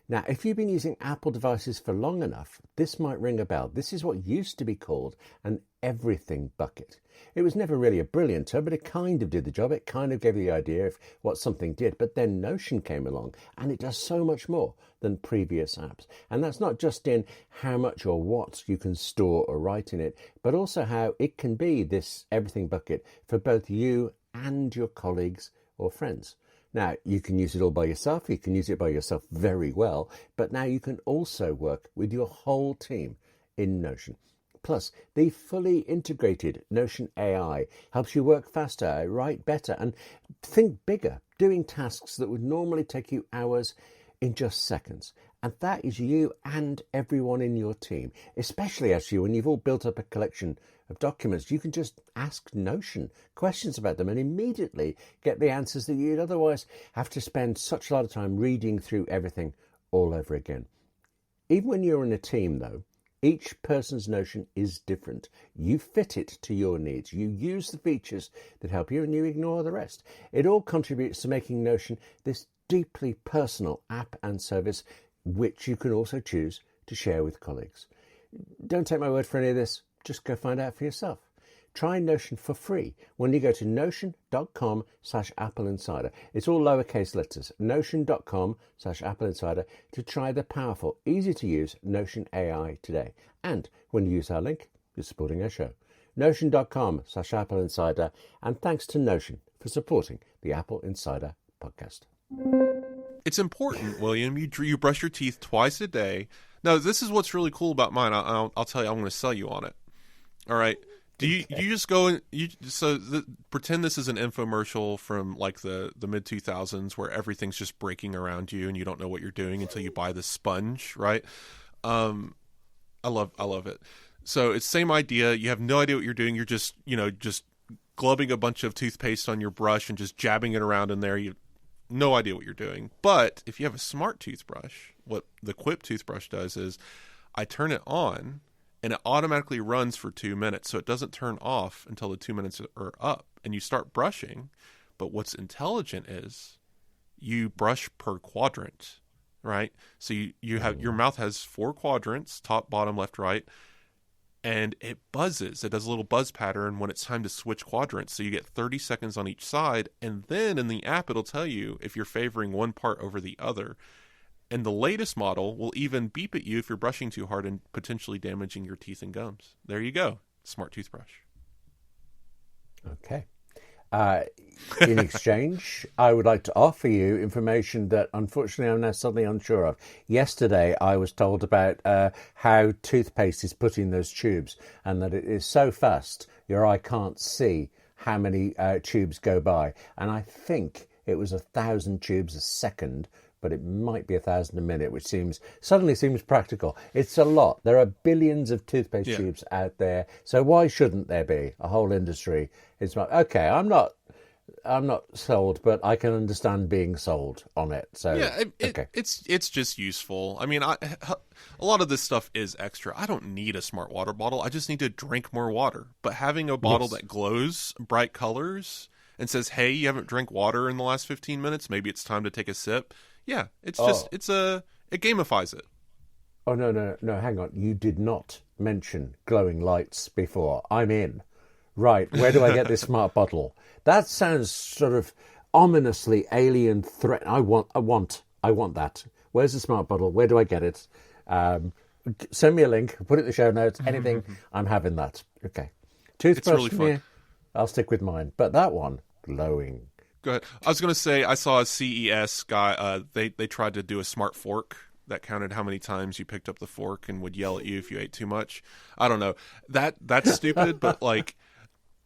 Speaker 1: Now, if you've been using Apple devices for long enough, this might ring a bell. This is what used to be called an everything bucket. It was never really a brilliant term, but it kind of did the job. It kind of gave you the idea of what something did. But then Notion came along, and it does so much more than previous apps. And that's not just in how much or what you can store or write in it, but also how it can be this everything bucket for both you and your colleagues or friends. Now, you can use it all by yourself. You can use it by yourself very well. But now you can also work with your whole team in Notion. Plus, the fully integrated Notion AI helps you work faster, write better, and think bigger, doing tasks that would normally take you hours in just seconds. And that is you and everyone in your team, especially as you, when you've all built up a collection of documents, you can just ask Notion questions about them and immediately get the answers that you'd otherwise have to spend such a lot of time reading through everything all over again. Even when you're in a team, though, each person's Notion is different. You fit it to your needs. You use the features that help you and you ignore the rest. It all contributes to making Notion this deeply personal app and service, which you can also choose to share with colleagues. Don't take my word for any of this. Just go find out for yourself. Try Notion for free when you go to notion.com/AppleInsider. It's all lowercase letters. Notion.com/AppleInsider to try the powerful, easy to use Notion AI today. And when you use our link, you're supporting our show. Notion.com/AppleInsider. And thanks to Notion for supporting the Apple Insider podcast.
Speaker 3: It's important, William. You brush your teeth twice a day. No, this is what's really cool about mine. I'll tell you. I'm going to sell you on it. All right. Do you just go and pretend this is an infomercial from like the mid 2000s where everything's just breaking around you and you don't know what you're doing until you buy the sponge, right? I love it. So it's same idea. You have no idea what you're doing. You're just glubbing a bunch of toothpaste on your brush and just jabbing it around in there. You no idea what you're doing. But if you have a smart toothbrush, what the Quip toothbrush does is I turn it on and it automatically runs for 2 minutes. So it doesn't turn off until the 2 minutes are up and you start brushing. But what's intelligent is you brush per quadrant, right? So you have your mouth has 4 quadrants, top, bottom, left, right. And it buzzes. It does a little buzz pattern when it's time to switch quadrants. So you get 30 seconds on each side. And then in the app, it'll tell you if you're favoring one part over the other. And the latest model will even beep at you if you're brushing too hard and potentially damaging your teeth and gums. There you go. Smart toothbrush.
Speaker 1: Okay. In exchange, I would like to offer you information that unfortunately I'm now suddenly unsure of. Yesterday, I was told about how toothpaste is put in those tubes and that it is so fast your eye can't see how many tubes go by. And I think it was 1,000 tubes a second, but it might be 1,000 a minute, which suddenly seems practical. It's a lot. There are billions of toothpaste tubes out there, so why shouldn't there be a whole industry? It's like, okay, I'm not sold, but I can understand being sold on it. So
Speaker 3: yeah,
Speaker 1: okay.
Speaker 3: It's just useful. I mean, a lot of this stuff is extra. I don't need a smart water bottle. I just need to drink more water. But having a bottle that glows bright colors and says, "Hey, you haven't drank water in the last 15 minutes. Maybe it's time to take a sip." Yeah, it gamifies it.
Speaker 1: Oh, no, hang on. You did not mention glowing lights before. I'm in. Right, where do I get this smart bottle? That sounds sort of ominously alien threat. I want that. Where's the smart bottle? Where do I get it? Send me a link, put it in the show notes, anything. I'm having that. Okay. Toothbrush,
Speaker 3: it's really fun.
Speaker 1: I'll stick with mine. But that one, glowing.
Speaker 3: Go ahead. I was going to say, I saw a CES guy, they tried to do a smart fork that counted how many times you picked up the fork and would yell at you if you ate too much. I don't know. That's stupid, but like,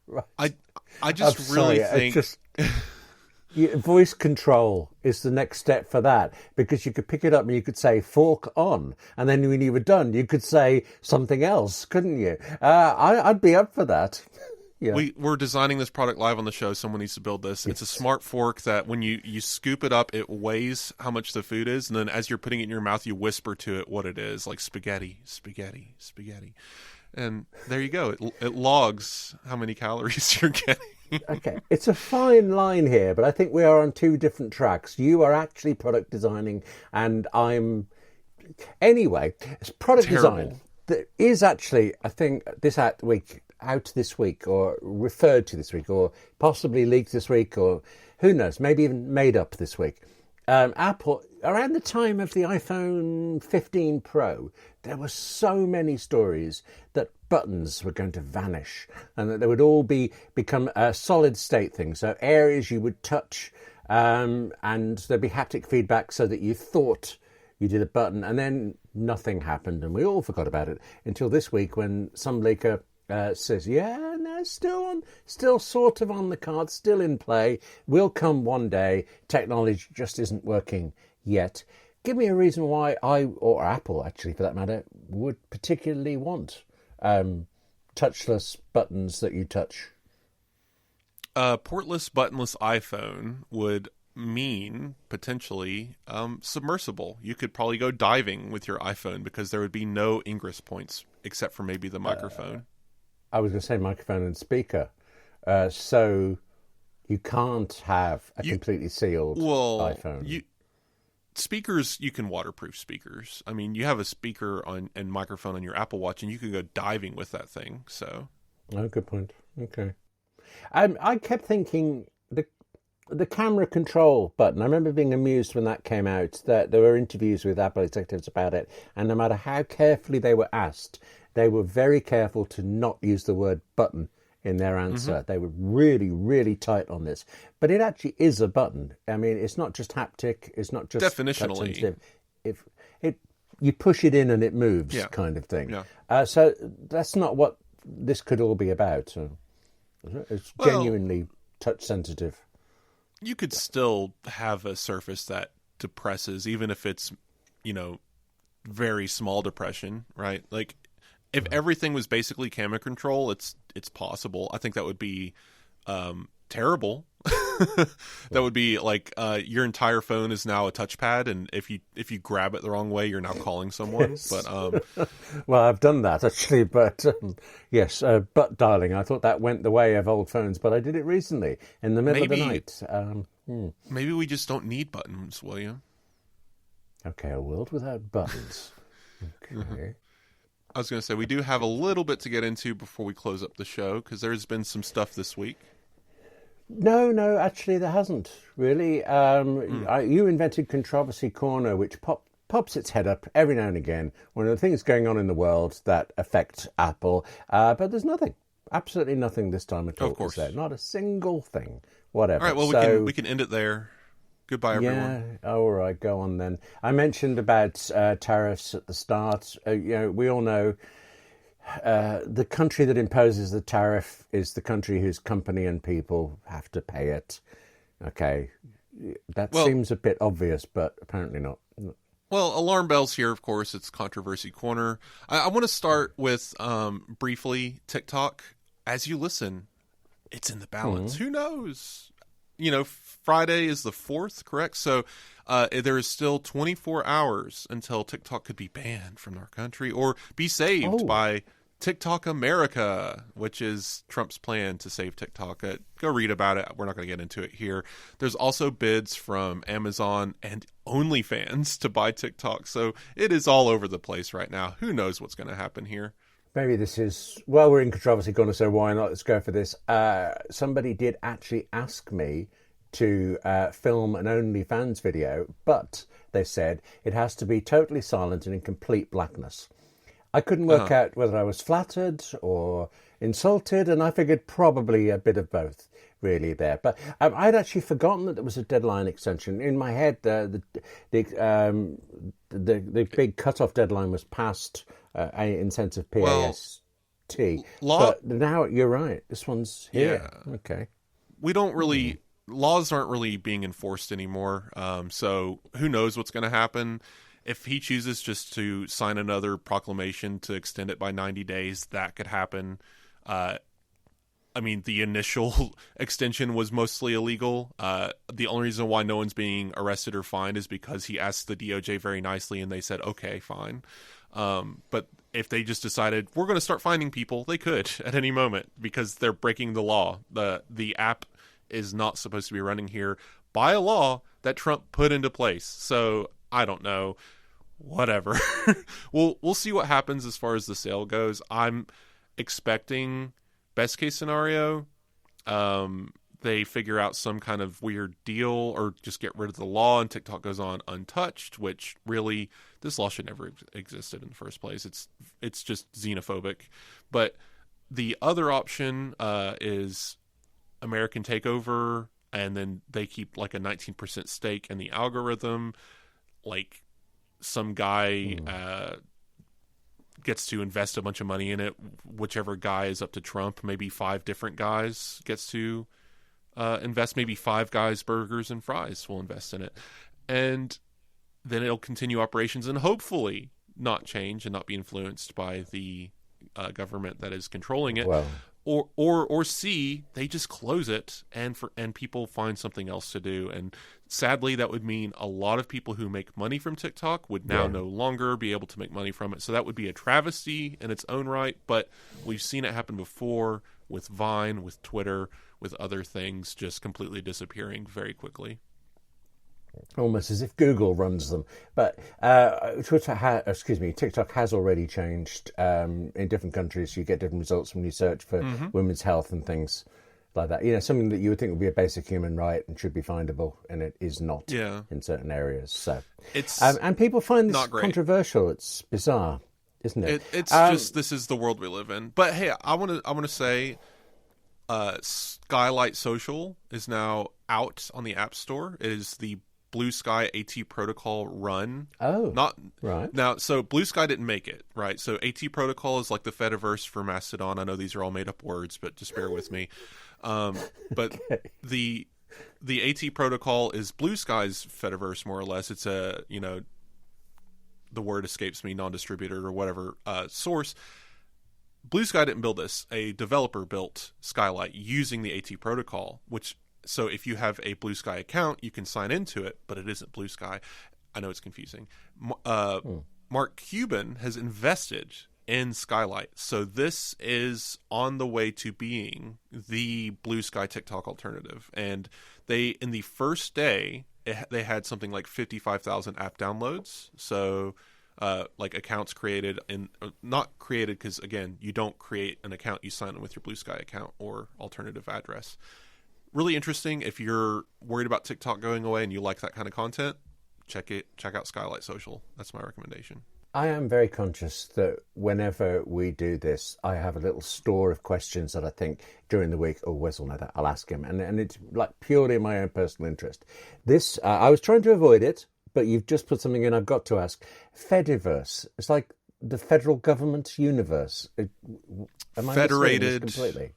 Speaker 3: right. I just really think...
Speaker 1: voice control is the next step for that, because you could pick it up and you could say fork on, and then when you were done, you could say something else, couldn't you? I'd be up for that. Yeah.
Speaker 3: We're designing this product live on the show. Someone needs to build this. It's a smart fork that when you scoop it up, it weighs how much the food is. And then as you're putting it in your mouth, you whisper to it what it is, like spaghetti, spaghetti, spaghetti. And there you go. It logs how many calories you're getting.
Speaker 1: Okay. It's a fine line here, but I think we are on 2 different tracks. You are actually product designing and I'm... Anyway, it's product design. There is actually, I think, out this week or referred to this week or possibly leaked this week or who knows, maybe even made up this week. Apple, around the time of the iPhone 15 Pro, there were so many stories that buttons were going to vanish and that they would all become a solid state thing. So areas you would touch and there'd be haptic feedback so that you thought you did a button and then nothing happened and we all forgot about it until this week when some leaker says, still sort of on the card, still in play, will come one day, technology just isn't working yet. give me a reason why or Apple, actually, for that matter, would particularly want touchless buttons that you touch.
Speaker 3: Portless, buttonless iPhone would mean, potentially, submersible. You could probably go diving with your iPhone because there would be no ingress points except for maybe the microphone.
Speaker 1: I was going to say microphone and speaker. So you can't have a completely sealed iPhone.
Speaker 3: Speakers, you can waterproof speakers. I mean, you have a speaker and microphone on your Apple Watch, and you can go diving with that thing. So,
Speaker 1: good point. Okay, I kept thinking the camera control button. I remember being amused when that came out. That there were interviews with Apple executives about it, and no matter how carefully they were asked, they were very careful to not use the word button in their answer. Mm-hmm. They were really, really tight on this. But it actually is a button. I mean, it's not just haptic. It's not just
Speaker 3: definitionally.
Speaker 1: If you push it in and it moves, kind of thing. Yeah. So that's not what this could all be about. So it's genuinely touch sensitive.
Speaker 3: You could still have a surface that depresses, even if it's, very small depression, right? Like, if everything was basically camera control, it's possible. I think that would be terrible. That would be like your entire phone is now a touchpad, and if you grab it the wrong way, you're now calling someone. Yes. But
Speaker 1: well, I've done that actually. But yes, butt dialing. I thought that went the way of old phones, but I did it recently in the middle of the night.
Speaker 3: Maybe we just don't need buttons, William.
Speaker 1: Okay, a world without buttons. Okay.
Speaker 3: I was going to say, we do have a little bit to get into before we close up the show, because there's been some stuff this week.
Speaker 1: No, actually there hasn't, really. You invented Controversy Corner, which pops its head up every now and again. One of the things going on in the world that affect Apple. But there's nothing, absolutely nothing this time at all.
Speaker 3: Of course.
Speaker 1: Not a single thing, whatever.
Speaker 3: All right, well, we can end it there. Goodbye, everyone.
Speaker 1: Yeah, all right, go on then. I mentioned about tariffs at the start. We all know the country that imposes the tariff is the country whose company and people have to pay it. Okay, that seems a bit obvious, but apparently not.
Speaker 3: Well, alarm bells here, of course. It's Controversy Corner. I want to start with, briefly, TikTok. As you listen, it's in the balance. Mm-hmm. Who knows? Friday is the 4th, correct? So there is still 24 hours until TikTok could be banned from our country or be saved by TikTok America, which is Trump's plan to save TikTok. Go read about it. We're not going to get into it here. There's also bids from Amazon and OnlyFans to buy TikTok. So it is all over the place right now. Who knows what's going to happen here?
Speaker 1: Maybe this is, we're in Controversy Corner, so why not? Let's go for this. Somebody did actually ask me to film an OnlyFans video, but they said it has to be totally silent and in complete blackness. I couldn't work out whether I was flattered or insulted, and I figured probably a bit of both, really, there. But I'd actually forgotten that there was a deadline extension. In my head, the big cutoff deadline was passed in sense of PAST. But now you're right. This one's here. Yeah. Okay.
Speaker 3: We don't really... Laws aren't really being enforced anymore, so who knows what's going to happen. If he chooses just to sign another proclamation to extend it by 90 days, that could happen. I mean, the initial extension was mostly illegal. The only reason why no one's being arrested or fined is because he asked the DOJ very nicely, and they said, okay, fine. But if they just decided, we're going to start finding people, they could at any moment because they're breaking the law. The app is not supposed to be running here by a law that Trump put into place. So I don't know, whatever. We'll see what happens as far as the sale goes. I'm expecting best case scenario. They figure out some kind of weird deal or just get rid of the law and TikTok goes on untouched, which really this law should never have existed in the first place. It's just xenophobic. But the other option is American takeover, and then they keep like a 19% stake in the algorithm. Like some guy gets to invest a bunch of money in it. Whichever guy is up to Trump, maybe 5 different guys gets to invest. Maybe 5 guys, burgers and fries will invest in it. And then it'll continue operations and hopefully not change and not be influenced by the government that is controlling it.
Speaker 1: Well,
Speaker 3: Or C, they just close it and people find something else to do. And sadly, that would mean a lot of people who make money from TikTok would now no longer be able to make money from it. So that would be a travesty in its own right. But we've seen it happen before with Vine, with Twitter, with other things just completely disappearing very quickly.
Speaker 1: Almost as if Google runs them. But TikTok has already changed in different countries. You get different results when you search for women's health and things like that. You know, something that you would think would be a basic human right and should be findable, and it is not in certain areas. So
Speaker 3: it's
Speaker 1: and people find this
Speaker 3: not great.
Speaker 1: Controversial. It's bizarre, isn't it?
Speaker 3: It's just, this is the world we live in. But hey, I want to say, Skylight Social is now out on the App Store. It is the Blue Sky AT Protocol run.
Speaker 1: Oh,
Speaker 3: not
Speaker 1: right.
Speaker 3: Now, so Blue Sky didn't make it, right? So AT Protocol is like the Fediverse for Mastodon. I know these are all made up words, but just bear with me. But the AT Protocol is Blue Sky's Fediverse, more or less. It's a, the word escapes me, non-distributor or whatever source. Blue Sky didn't build this. A developer built Skylight using the AT Protocol, so if you have a Blue Sky account, you can sign into it, but it isn't Blue Sky. I know it's confusing. Mark Cuban has invested in Skylight. So this is on the way to being the Blue Sky TikTok alternative. And in the first day, they had something like 55,000 app downloads. So like accounts created, and not created because, again, you don't create an account. You sign in with your Blue Sky account or alternative address. Really interesting. If you're worried about TikTok going away and you like that kind of content, check out Skylight Social. That's my recommendation.
Speaker 1: I am very conscious that whenever we do this, I have a little store of questions that I think during the week, Wes will know that, I'll ask him. And it's like purely in my own personal interest. This, I was trying to avoid it, but you've just put something in I've got to ask. Fediverse. It's like the federal government universe. Am I
Speaker 3: Federated.
Speaker 1: Completely?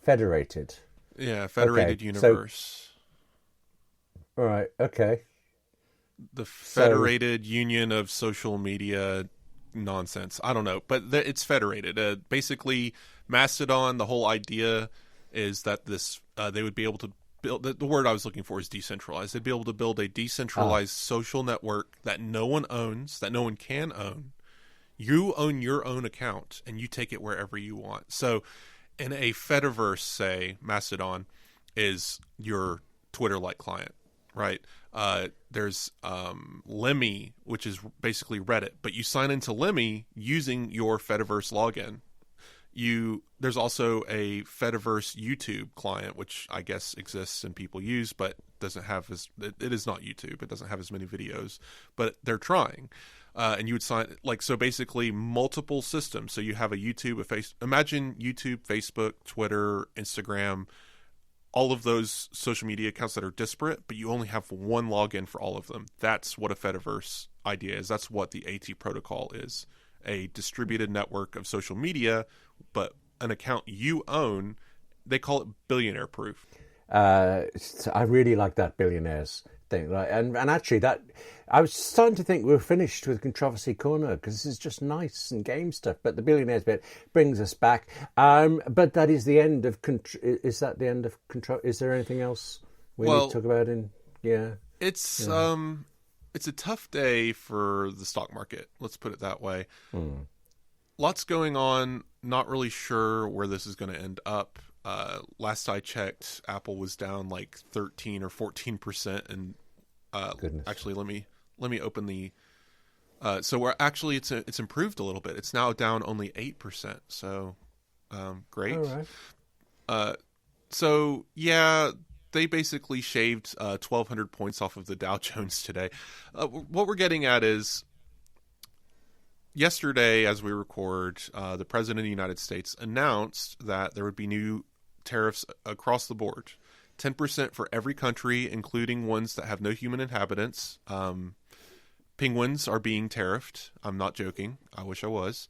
Speaker 1: Federated.
Speaker 3: Yeah, Federated Universe.
Speaker 1: All right, okay.
Speaker 3: The Federated Union of Social Media nonsense. I don't know, but it's federated. Basically, Mastodon, the whole idea is that they would be able to build, the word I was looking for is decentralized. They'd be able to build a decentralized social network that no one owns, that no one can own. You own your own account, and you take it wherever you want. So in a Fediverse, say, Mastodon is your Twitter-like client, right? There's Lemmy, which is basically Reddit, but you sign into Lemmy using your Fediverse login. There's also a Fediverse YouTube client, which I guess exists and people use, but doesn't have it is not YouTube. It doesn't have as many videos, but they're trying. And you would sign, so basically multiple systems. So you have a YouTube, imagine YouTube, Facebook, Twitter, Instagram, all of those social media accounts that are disparate, but you only have one login for all of them. That's what a Fediverse idea is. That's what the AT protocol is. A distributed network of social media, but an account you own. They call it billionaire proof.
Speaker 1: I really like that billionaires thing. And actually, that I was starting to think we were finished with Controversy Corner because this is just nice and game stuff. But the billionaires bit brings us back. But that is the end of. Is that the end of control? Is there anything else we need to talk about? It's
Speaker 3: a tough day for the stock market. Let's put it that way. Lots going on. Not really sure where this is going to end up. Last I checked, Apple was down like 13 or 14%, and actually, let me open the. So we're actually it's improved a little bit. It's now down only 8%. So, great.
Speaker 1: All right.
Speaker 3: So yeah, they basically shaved 1,200 points off of the Dow Jones today. What we're getting at is, yesterday, as we record, the President of the United States announced that there would be new tariffs across the board. 10% for every country, including ones that have no human inhabitants. Penguins are being tariffed. I'm not joking. I wish I was.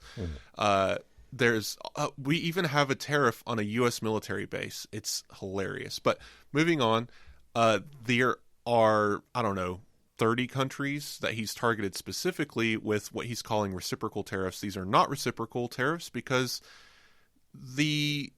Speaker 3: We even have a tariff on a U.S. military base. It's hilarious. But moving on, there are, 30 30 countries that he's targeted specifically with what he's calling reciprocal tariffs. These are not reciprocal tariffs because the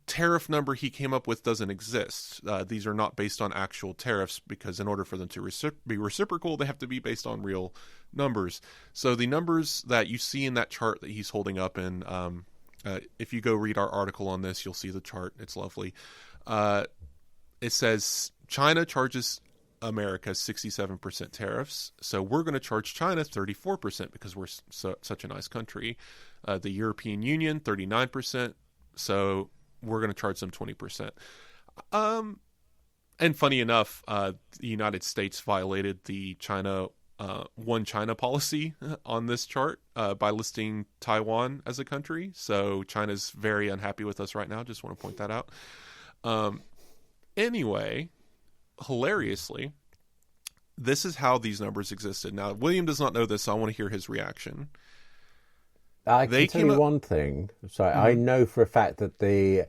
Speaker 3: tariff number he came up with doesn't exist. These are not based on actual tariffs because in order for them to be reciprocal, they have to be based on real numbers. So the numbers that you see in that chart that he's holding up in, if you go read our article on this, you'll see the chart. It's lovely. It says China charges America 67% tariffs. So we're going to charge China 34% because we're such a nice country. The European Union, 39%. So we're going to charge them 20%. And funny enough, the United States violated the One China policy on this chart by listing Taiwan as a country. So China's very unhappy with us right now. Just want to point that out. Anyway, hilariously, this is how these numbers existed. Now, William does not know this, so I want to hear his reaction.
Speaker 1: I can tell you one thing. Sorry, I know for a fact that the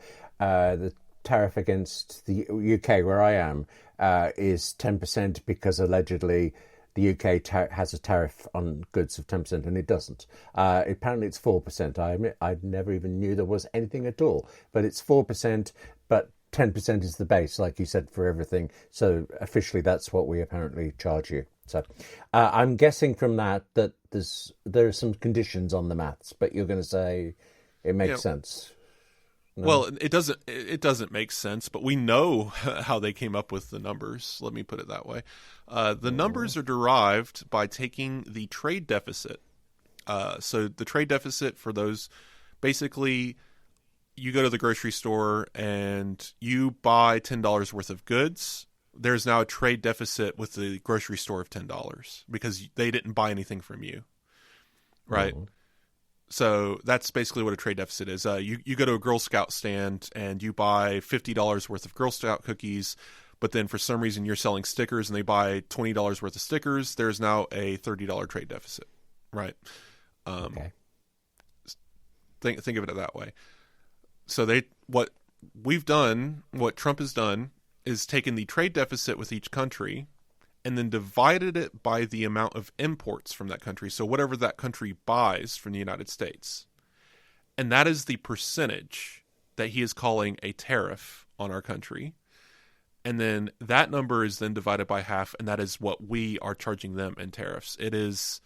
Speaker 1: tariff against the UK, where I am, is 10% because allegedly the UK has a tariff on goods of 10%, and it doesn't. Apparently, it's 4%. I admit I never even knew there was anything at all, but it's 4%. But 10% is the base, like you said, for everything. So officially, that's what we apparently charge you. So I'm guessing from that there are some conditions on the maths, but you're going to say it makes sense. No?
Speaker 3: Well, it doesn't make sense, but we know how they came up with the numbers. Let me put it that way. The numbers are derived by taking the trade deficit. So the trade deficit, for those, basically, you go to the grocery store and you buy $10 worth of goods. There's now a trade deficit with the grocery store of $10 because they didn't buy anything from you, right? Mm-hmm. So that's basically what a trade deficit is. You go to a Girl Scout stand and you buy $50 worth of Girl Scout cookies, but then for some reason you're selling stickers and they buy $20 worth of stickers. There's now a $30 trade deficit, right?
Speaker 1: Okay.
Speaker 3: Think of it that way. So what Trump has done is taken the trade deficit with each country and then divided it by the amount of imports from that country. So whatever that country buys from the United States. And that is the percentage that he is calling a tariff on our country. And then that number is then divided by half, and that is what we are charging them in tariffs. It is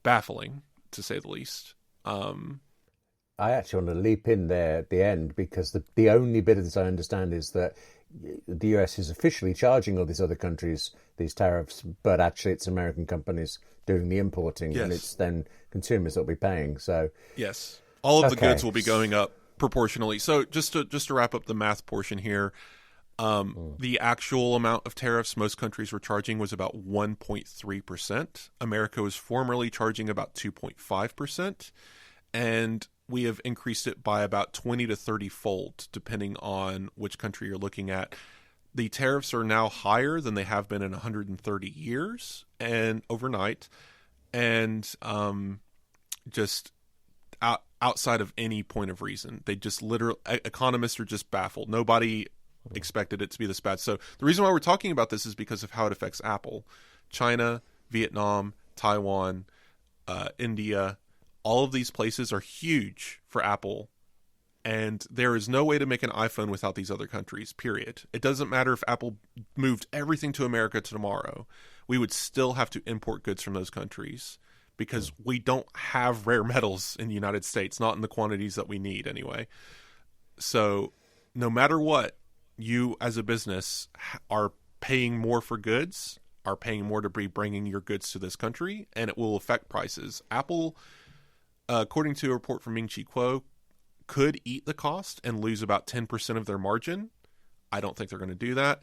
Speaker 3: baffling, to say the least.
Speaker 1: I actually want to leap in there at the end because the only bit of this I understand is that the US is officially charging all these other countries these tariffs, but actually it's American companies doing the importing, and it's then consumers that will be paying. So
Speaker 3: yes, all of the goods will be going up proportionally. So just to wrap up the math portion here, the actual amount of tariffs most countries were charging was about 1.3%. America was formerly charging about 2.5%, and we have increased it by about 20 to 30 fold, depending on which country you're looking at. The tariffs are now higher than they have been in 130 years and overnight, and just outside of any point of reason. They just literally, economists are just baffled. Nobody expected it to be this bad. So the reason why we're talking about this is because of how it affects Apple. China, Vietnam, Taiwan, India, all of these places are huge for Apple, and there is no way to make an iPhone without these other countries, period. It doesn't matter if Apple moved everything to America tomorrow. We would still have to import goods from those countries because we don't have rare metals in the United States, not in the quantities that we need anyway. So no matter what, you as a business are paying more for goods, are paying more to be bringing your goods to this country, and it will affect prices. Apple, according to a report from Ming-Chi Kuo, could eat the cost and lose about 10% of their margin. I don't think they're going to do that.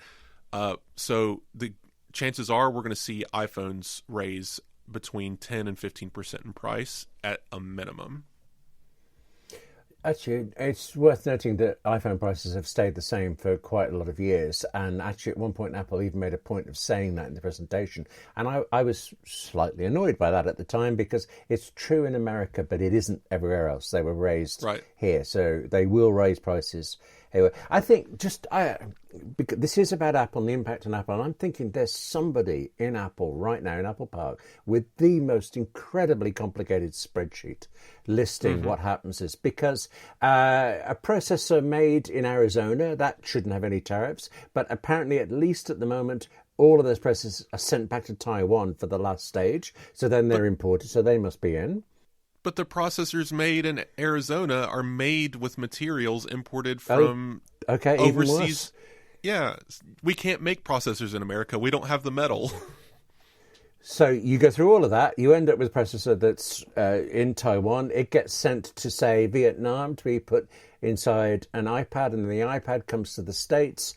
Speaker 3: So the chances are we're going to see iPhones raise between 10 and 15% in price at a minimum.
Speaker 1: Actually, it's worth noting that iPhone prices have stayed the same for quite a lot of years. And actually, at one point, Apple even made a point of saying that in the presentation. And I was slightly annoyed by that at the time because it's true in America, but it isn't everywhere else. They were raised here. So they will raise prices Anyway, I think because this is about Apple and the impact on Apple, and I'm thinking there's somebody in Apple right now, in Apple Park, with the most incredibly complicated spreadsheet listing what happens is because a processor made in Arizona, that shouldn't have any tariffs, but apparently, at least at the moment, all of those processors are sent back to Taiwan for the last stage, so then they're imported, so they must be in.
Speaker 3: But the processors made in Arizona are made with materials imported from overseas.
Speaker 1: Even worse.
Speaker 3: Yeah, we can't make processors in America. We don't have the metal.
Speaker 1: So you go through all of that. You end up with a processor that's in Taiwan. It gets sent to, say, Vietnam to be put inside an iPad, and then the iPad comes to the States.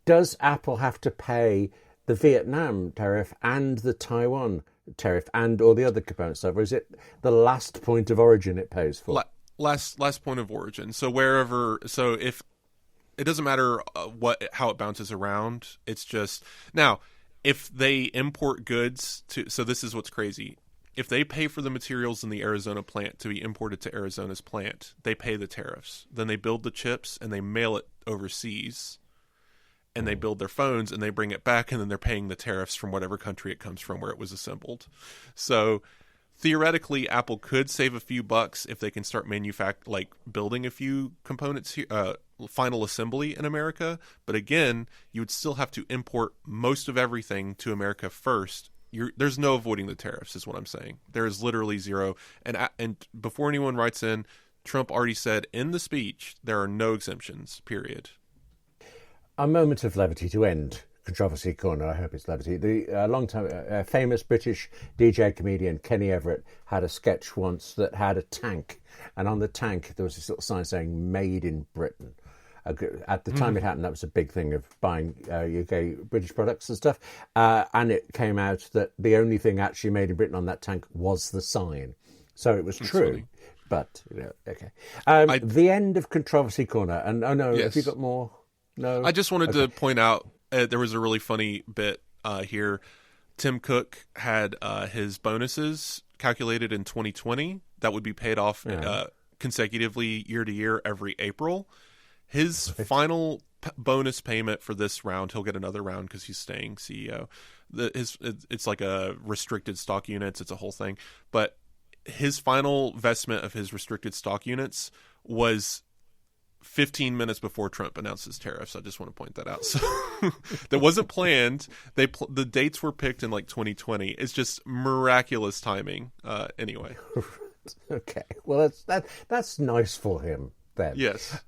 Speaker 1: Does Apple have to pay the Vietnam tariff and the Taiwan tariff and all the other components of it, or is it the last point of origin it pays for?
Speaker 3: Last point of origin. So if it doesn't matter how it bounces around, it's just now if they import goods so this is what's crazy. If they pay for the materials in the Arizona plant to be imported to Arizona's plant, they pay the tariffs. Then they build the chips and they mail it overseas. And they build their phones and they bring it back, and then they're paying the tariffs from whatever country it comes from where it was assembled. So theoretically, Apple could save a few bucks if they can start building a few components here, final assembly in America. But again, you would still have to import most of everything to America first. There's no avoiding the tariffs, is what I'm saying. There is literally zero. And before anyone writes in, Trump already said in the speech there are no exemptions. Period.
Speaker 1: A moment of levity to end Controversy Corner. I hope it's levity. The famous British DJ comedian Kenny Everett had a sketch once that had a tank, and on the tank there was this little sign saying "Made in Britain." At the time it happened, that was a big thing of buying UK British products and stuff. And it came out that the only thing actually made in Britain on that tank was the sign. So it was true. Funny. But, okay. The end of Controversy Corner. And, yes. Have you got more? No.
Speaker 3: I just wanted to point out there was a really funny bit here. Tim Cook had his bonuses calculated in 2020 that would be paid off consecutively year to year every April. His final bonus payment for this round, he'll get another round because he's staying CEO. It's like a restricted stock units. It's a whole thing. But his final vestment of his restricted stock units was 15 minutes before Trump announced his tariffs. I just want to point that out. So that wasn't planned. The dates were picked in like 2020. It's just miraculous timing. Anyway.
Speaker 1: Okay. Well, that's nice for him then.
Speaker 3: Yes.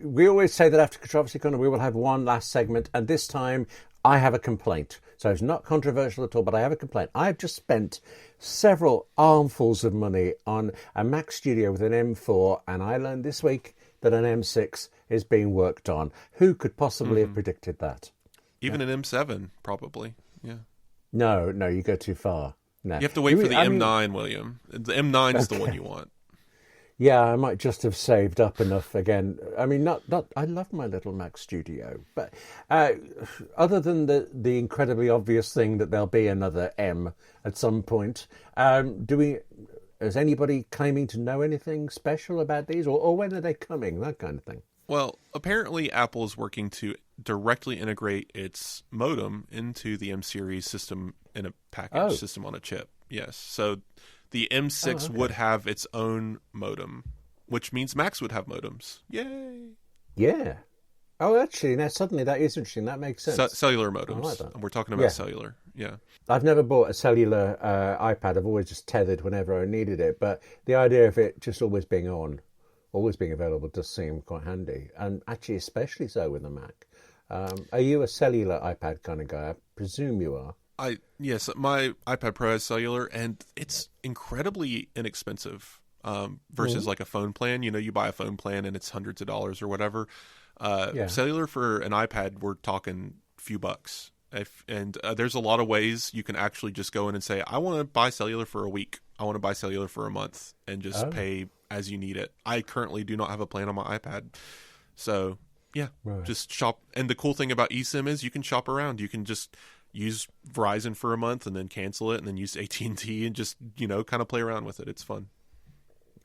Speaker 1: We always say that after Controversy Corner we will have one last segment, and this time I have a complaint. So it's not controversial at all, but I have a complaint. I've just spent several armfuls of money on a Mac Studio with an M4, and I learned this week that an M6 is being worked on. Who could possibly have predicted that?
Speaker 3: Even an M7, probably. Yeah.
Speaker 1: No, you go too far. No.
Speaker 3: You have to wait for the M9, William. The M9 is the one you want.
Speaker 1: Yeah, I might just have saved up enough again. I mean, not. I love my little Mac Studio, but other than the incredibly obvious thing that there'll be another M at some point, is anybody claiming to know anything special about these, or when are they coming? That kind of thing.
Speaker 3: Well, apparently Apple is working to directly integrate its modem into the M series system in a package, system on a chip. Yes, so the M6 would have its own modem, which means Macs would have modems. Yay! Yeah.
Speaker 1: Oh, actually, now suddenly that is interesting. That makes sense.
Speaker 3: Cellular modems. I like that. We're talking about cellular. Yeah.
Speaker 1: I've never bought a cellular iPad. I've always just tethered whenever I needed it. But the idea of it just always being on, always being available, does seem quite handy. And actually, especially so with a Mac. Are you a cellular iPad kind of guy? I presume you are.
Speaker 3: Yes, my iPad Pro has cellular, and it's incredibly inexpensive versus like a phone plan. You buy a phone plan and it's hundreds of dollars or whatever. Cellular for an iPad, we're talking few bucks. There's a lot of ways you can actually just go in and say, I want to buy cellular for a week. I want to buy cellular for a month, and just pay as you need it. I currently do not have a plan on my iPad. So, just shop. And the cool thing about eSIM is you can shop around. You can just use Verizon for a month and then cancel it, and then use AT&T and just, kind of play around with it. It's fun.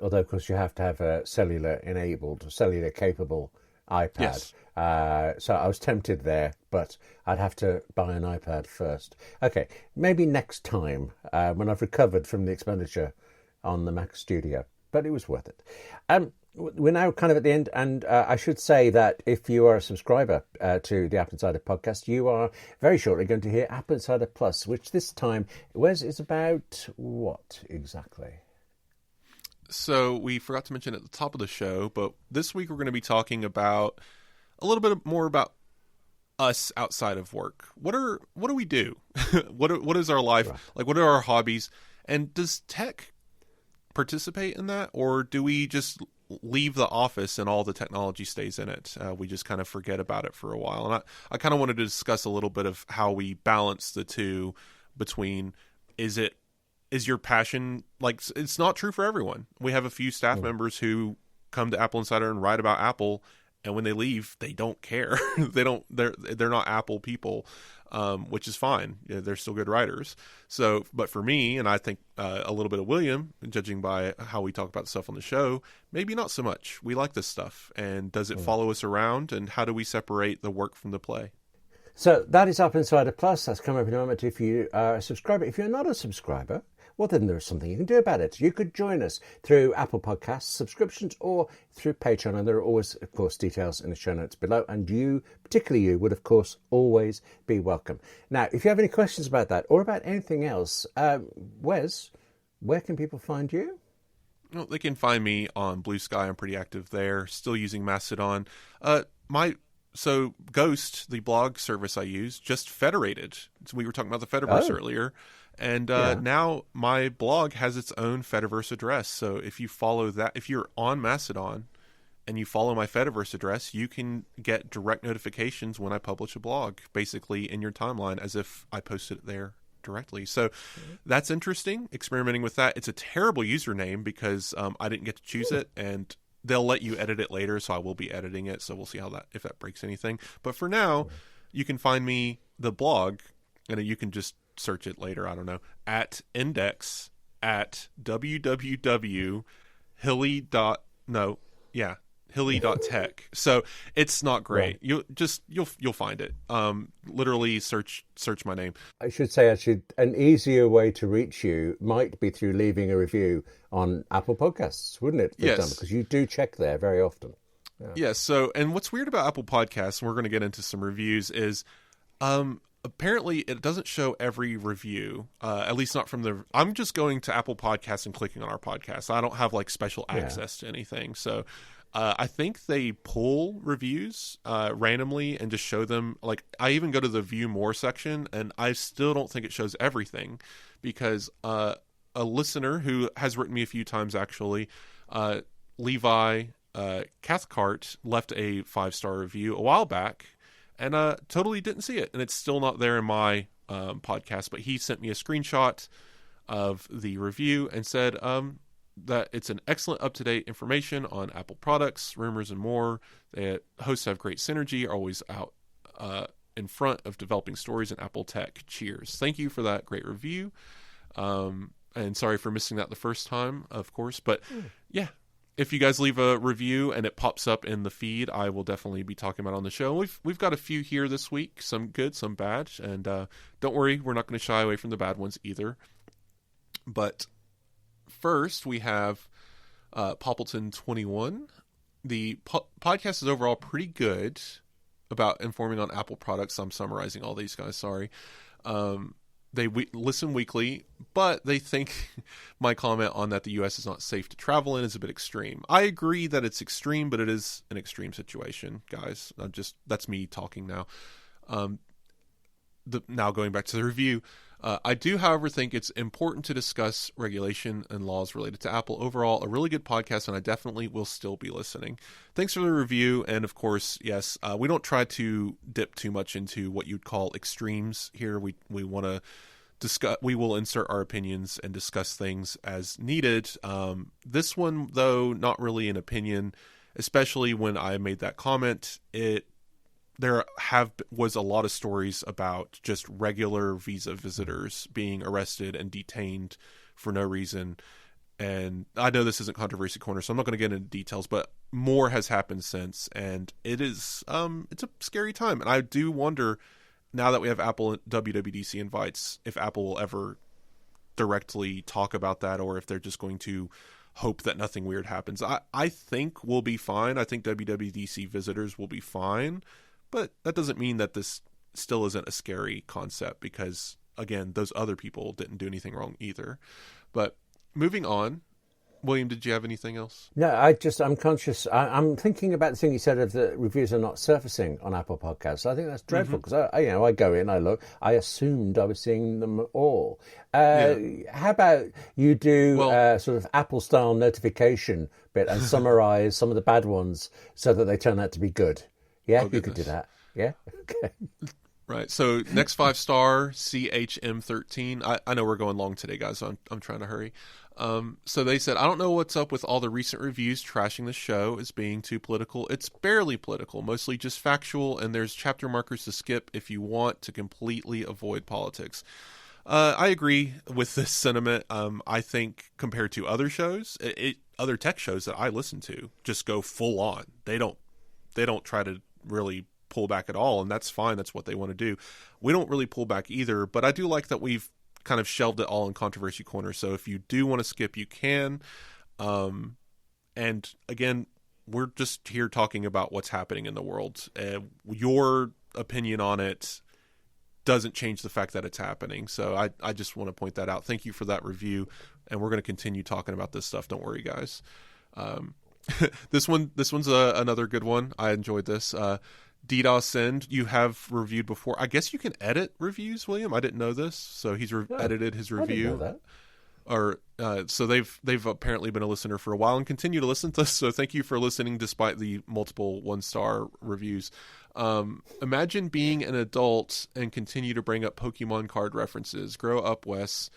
Speaker 1: Although, of course, you have to have a cellular enabled, cellular capable iPad.
Speaker 3: Yes.
Speaker 1: So I was tempted there, but I'd have to buy an iPad first. Okay, maybe next time when I've recovered from the expenditure on the Mac Studio, but it was worth it. We're now kind of at the end, and I should say that if you are a subscriber to the Apple Insider podcast, you are very shortly going to hear Apple Insider Plus, which this time, Wes, is about what exactly?
Speaker 3: So we forgot to mention at the top of the show, but this week we're going to be talking about a little bit more about us outside of work. What do we do? What is our life? Right. Like, what are our hobbies? And does tech participate in that, or do we just leave the office and all the technology stays in it? We just kind of forget about it for a while. And I kind of wanted to discuss a little bit of how we balance the two between, is your passion, like, it's not true for everyone. We have a few staff members who come to Apple Insider and write about Apple, and when they leave, they don't care. They're not Apple people, which is fine. They're still good writers. So, but for me, and I think a little bit of William, judging by how we talk about stuff on the show, maybe not so much. We like this stuff, and does it follow us around? And how do we separate the work from the play?
Speaker 1: So that is Apple Insider Plus. That's coming up in a moment if you are a subscriber. If you're not a subscriber, well, then there's something you can do about it. You could join us through Apple Podcasts subscriptions or through Patreon. And there are always, of course, details in the show notes below. And you, particularly you, would, of course, always be welcome. Now, if you have any questions about that or about anything else, Wes, where can people find you?
Speaker 3: Well, they can find me on Blue Sky. I'm pretty active there. Still using Mastodon. So Ghost, the blog service I use, just federated. So we were talking about the Fediverse earlier. And now my blog has its own Fediverse address. So if you follow that, if you're on Mastodon and you follow my Fediverse address, you can get direct notifications when I publish a blog, basically in your timeline as if I posted it there directly. So that's interesting, experimenting with that. It's a terrible username because I didn't get to choose it, and they'll let you edit it later, so I will be editing it. So we'll see if that breaks anything. But for now, you can find me, the blog, and you can just search it later, I don't know, at index at hilly.tech. So it's not great. Right. You'll find it. Literally search my name.
Speaker 1: I should say an easier way to reach you might be through leaving a review on Apple Podcasts, wouldn't it?
Speaker 3: Yes.
Speaker 1: Because you do check there very often.
Speaker 3: Yeah. Yes. So, and what's weird about Apple Podcasts, and we're going to get into some reviews, is apparently it doesn't show every review, at least not from the... I'm just going to Apple Podcasts and clicking on our podcast. I don't have like special access to anything. So I think they pull reviews randomly and just show them. Like, I even go to the view more section, and I still don't think it shows everything, because a listener who has written me a few times, actually, Levi Cathcart, left a 5-star review a while back, and totally didn't see it, and it's still not there in my podcast. But he sent me a screenshot of the review and said that it's an excellent, up-to-date information on Apple products, rumors, and more. The hosts have great synergy, are always out in front of developing stories in Apple tech. Cheers. Thank you for that great review. And sorry for missing that the first time, of course. But yeah, if you guys leave a review and it pops up in the feed, I will definitely be talking about it on the show. We've got a few here this week, some good, some bad. And don't worry, we're not going to shy away from the bad ones either. But first, we have Poppleton 21. The podcast is overall pretty good about informing on Apple products. I'm summarizing all these guys, sorry. They listen weekly, but they think my comment on that the U.S. is not safe to travel in is a bit extreme. I agree that it's extreme, but it is an extreme situation, guys. That's me talking now. Now going back to the review, I do, however, think it's important to discuss regulation and laws related to Apple. Overall, a really good podcast, and I definitely will still be listening. Thanks for the review, and of course, yes, we don't try to dip too much into what you'd call extremes here. We want to discuss. We will insert our opinions and discuss things as needed. This one, though, not really an opinion, especially when I made that comment. There was a lot of stories about just regular visa visitors being arrested and detained for no reason. And I know this isn't Controversy Corner, so I'm not going to get into details, but more has happened since, and it is it's a scary time. And I do wonder, now that we have Apple WWDC invites, if Apple will ever directly talk about that, or if they're just going to hope that nothing weird happens. I think we'll be fine. I think WWDC visitors will be fine, but that doesn't mean that this still isn't a scary concept, because, again, those other people didn't do anything wrong either. But moving on, William, did you have anything else?
Speaker 1: No, I'm conscious. I'm thinking about the thing you said of the reviews are not surfacing on Apple Podcasts. I think that's dreadful, because I go in, I look, I assumed I was seeing them all. How about you do sort of Apple-style notification bit and summarize some of the bad ones so that they turn out to be good? Yeah, you could do that. Yeah, okay.
Speaker 3: Right. So next 5-star CHM13. I know we're going long today, guys. So I'm trying to hurry. So they said, I don't know what's up with all the recent reviews trashing the show as being too political. It's barely political, mostly just factual, and there's chapter markers to skip if you want to completely avoid politics. I agree with this sentiment. I think compared to other shows, other tech shows that I listen to just go full on. They don't try to really pull back at all, and that's fine. That's what they want to do. We don't really pull back either, but I do like that we've kind of shelved it all in Controversy Corner. So if you do want to skip, you can. And again, we're just here talking about what's happening in the world. Your opinion on it doesn't change the fact that it's happening. So I just want to point that out. Thank you for that review. And we're going to continue talking about this stuff. Don't worry, guys. This one's another good one. I enjoyed this. DDoS Send, you have reviewed before. I guess you can edit reviews, William. I didn't know this. So he's edited his review.
Speaker 1: I didn't know
Speaker 3: that. So they've apparently been a listener for a while and continue to listen to us. So thank you for listening despite the multiple 1-star reviews. Imagine being an adult and continue to bring up Pokemon card references. Grow up, Wes.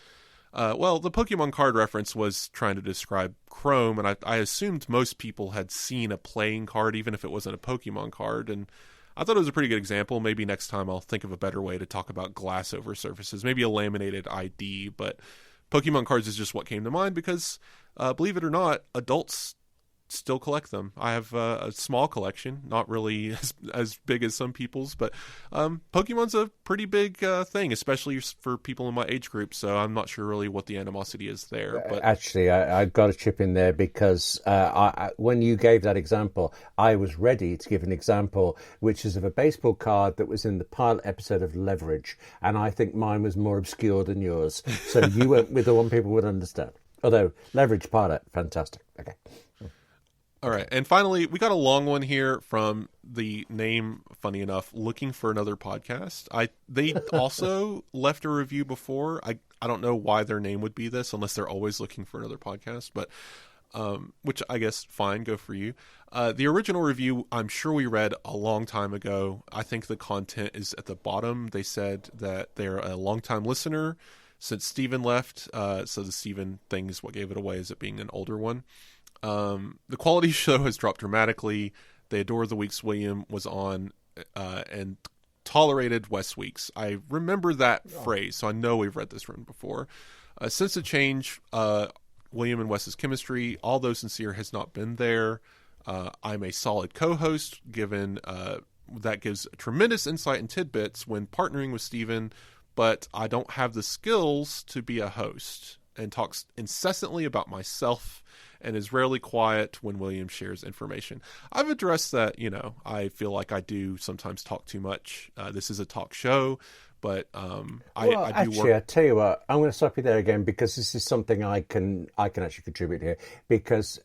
Speaker 3: Well, the Pokemon card reference was trying to describe Chrome, and I assumed most people had seen a playing card, even if it wasn't a Pokemon card, and I thought it was a pretty good example. Maybe next time I'll think of a better way to talk about glass over surfaces, maybe a laminated ID, but Pokemon cards is just what came to mind because, believe it or not, adults still collect them. I have a small collection, not really as big as some people's, but Pokemon's a pretty big thing, especially for people in my age group, so I'm not sure really what the animosity is there. But
Speaker 1: actually, I've got to chip in there because when you gave that example, I was ready to give an example, which is of a baseball card that was in the pilot episode of Leverage, and I think mine was more obscure than yours, so you went with the one people would understand. Although, Leverage pilot, fantastic. Okay.
Speaker 3: All right, and finally, we got a long one here from the name, funny enough, Looking for Another Podcast. They also left a review before. I don't know why their name would be this, unless they're always looking for another podcast, but which I guess, fine, go for you. The original review, I'm sure we read a long time ago. I think the content is at the bottom. They said that they're a longtime listener since Steven left, so the Steven thing is what gave it away, as it being an older one. The quality show has dropped dramatically. They adore the weeks William was on and tolerated Wes weeks. I remember that phrase, so I know we've read this one before. Since the change, William and Wes's chemistry, although sincere, has not been there. I'm a solid co-host, given that gives tremendous insight and tidbits when partnering with Steven, but I don't have the skills to be a host, and talks incessantly about myself and is rarely quiet when William shares information. I've addressed that, I feel like I do sometimes talk too much. This is a talk show, but I do work.
Speaker 1: I tell you what, I'm going to stop you there again because this is something I can actually contribute here. Because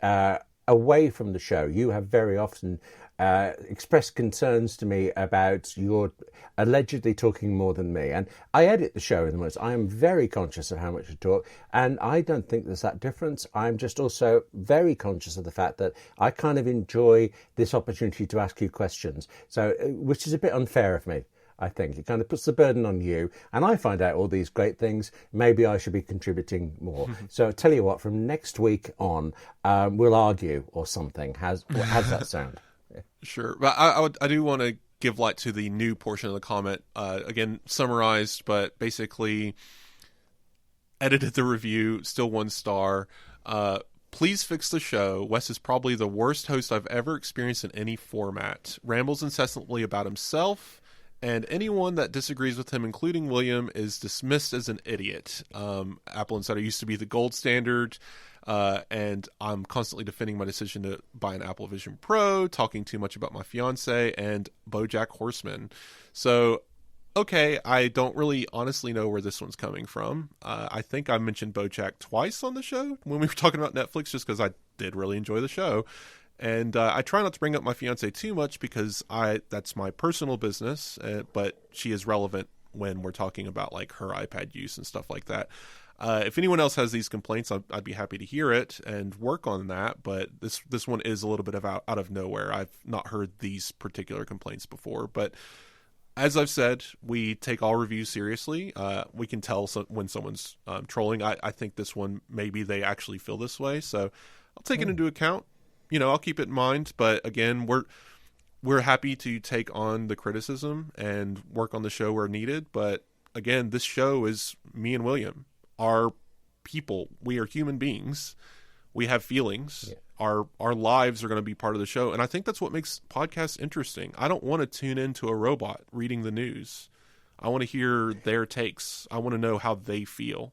Speaker 1: away from the show, you have very often expressed concerns to me about your allegedly talking more than me. And I edit the show in the most. I am very conscious of how much I talk, and I don't think there's that difference. I'm just also very conscious of the fact that I kind of enjoy this opportunity to ask you questions, so which is a bit unfair of me. I think it kind of puts the burden on you, and I find out all these great things. Maybe I should be contributing more. So I tell you what, from next week on, we'll argue or something. How's that sound? Yeah.
Speaker 3: Sure, but I do want to give light to the new portion of the comment. Again, summarized, but basically edited the review, still 1 star. Please fix the show. Wes is probably the worst host I've ever experienced in any format. Rambles incessantly about himself, and anyone that disagrees with him, including William, is dismissed as an idiot. Apple Insider used to be the gold standard, and I'm constantly defending my decision to buy an Apple Vision Pro, talking too much about my fiance, and BoJack Horseman. So, okay, I don't really honestly know where this one's coming from. I think I mentioned BoJack twice on the show when we were talking about Netflix, just because I did really enjoy the show. And I try not to bring up my fiance too much because that's my personal business, but she is relevant when we're talking about like her iPad use and stuff like that. If anyone else has these complaints, I'd be happy to hear it and work on that. But this one is a little bit out of nowhere. I've not heard these particular complaints before, but as I've said, we take all reviews seriously. We can tell when someone's trolling. I think this one, maybe they actually feel this way. So I'll take it into account. I'll keep it in mind. But again, we're happy to take on the criticism and work on the show where needed. But again, this show is me and William. Our people. We are human beings. We have feelings. Yeah. Our lives are going to be part of the show. And I think that's what makes podcasts interesting. I don't want to tune into a robot reading the news. I want to hear their takes. I want to know how they feel.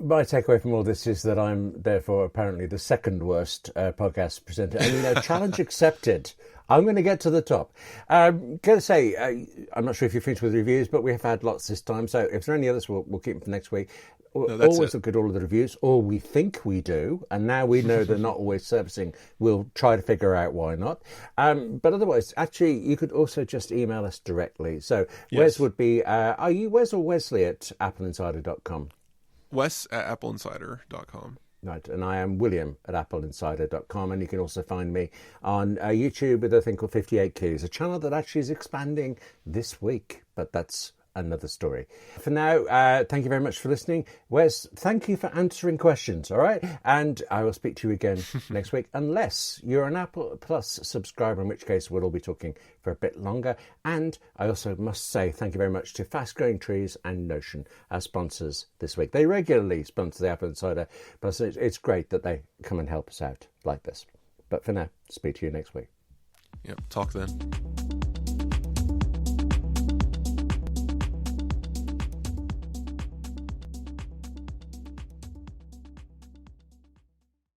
Speaker 1: My takeaway from all this is that I'm therefore apparently the second worst podcast presenter. And, challenge accepted. I'm going to get to the top. Going to say, I'm not sure if you're finished with reviews, but we have had lots this time. So if there are any others, we'll keep them for next week.
Speaker 3: No,
Speaker 1: always look at all of the reviews, or we think we do, and now we know they're not always servicing. We'll try to figure out why not. But otherwise, actually, you could also just email us directly. So
Speaker 3: yes.
Speaker 1: Wes would be, are you Wes or Wesley at AppleInsider.com?
Speaker 3: Wes at AppleInsider.com.
Speaker 1: Right, and I am William at AppleInsider.com, and you can also find me on YouTube with a thing called 58 Keys, a channel that actually is expanding this week, but that's another story. For now, thank you very much for listening. Wes, thank you for answering questions, all right? And I will speak to you again next week, unless you're an Apple Plus subscriber, in which case we'll all be talking for a bit longer. And I also must say thank you very much to Fast Growing Trees and Notion as sponsors this week. They regularly sponsor the Apple Insider, but it's great that they come and help us out like this. But for now, speak to you next week.
Speaker 3: Yep, talk then.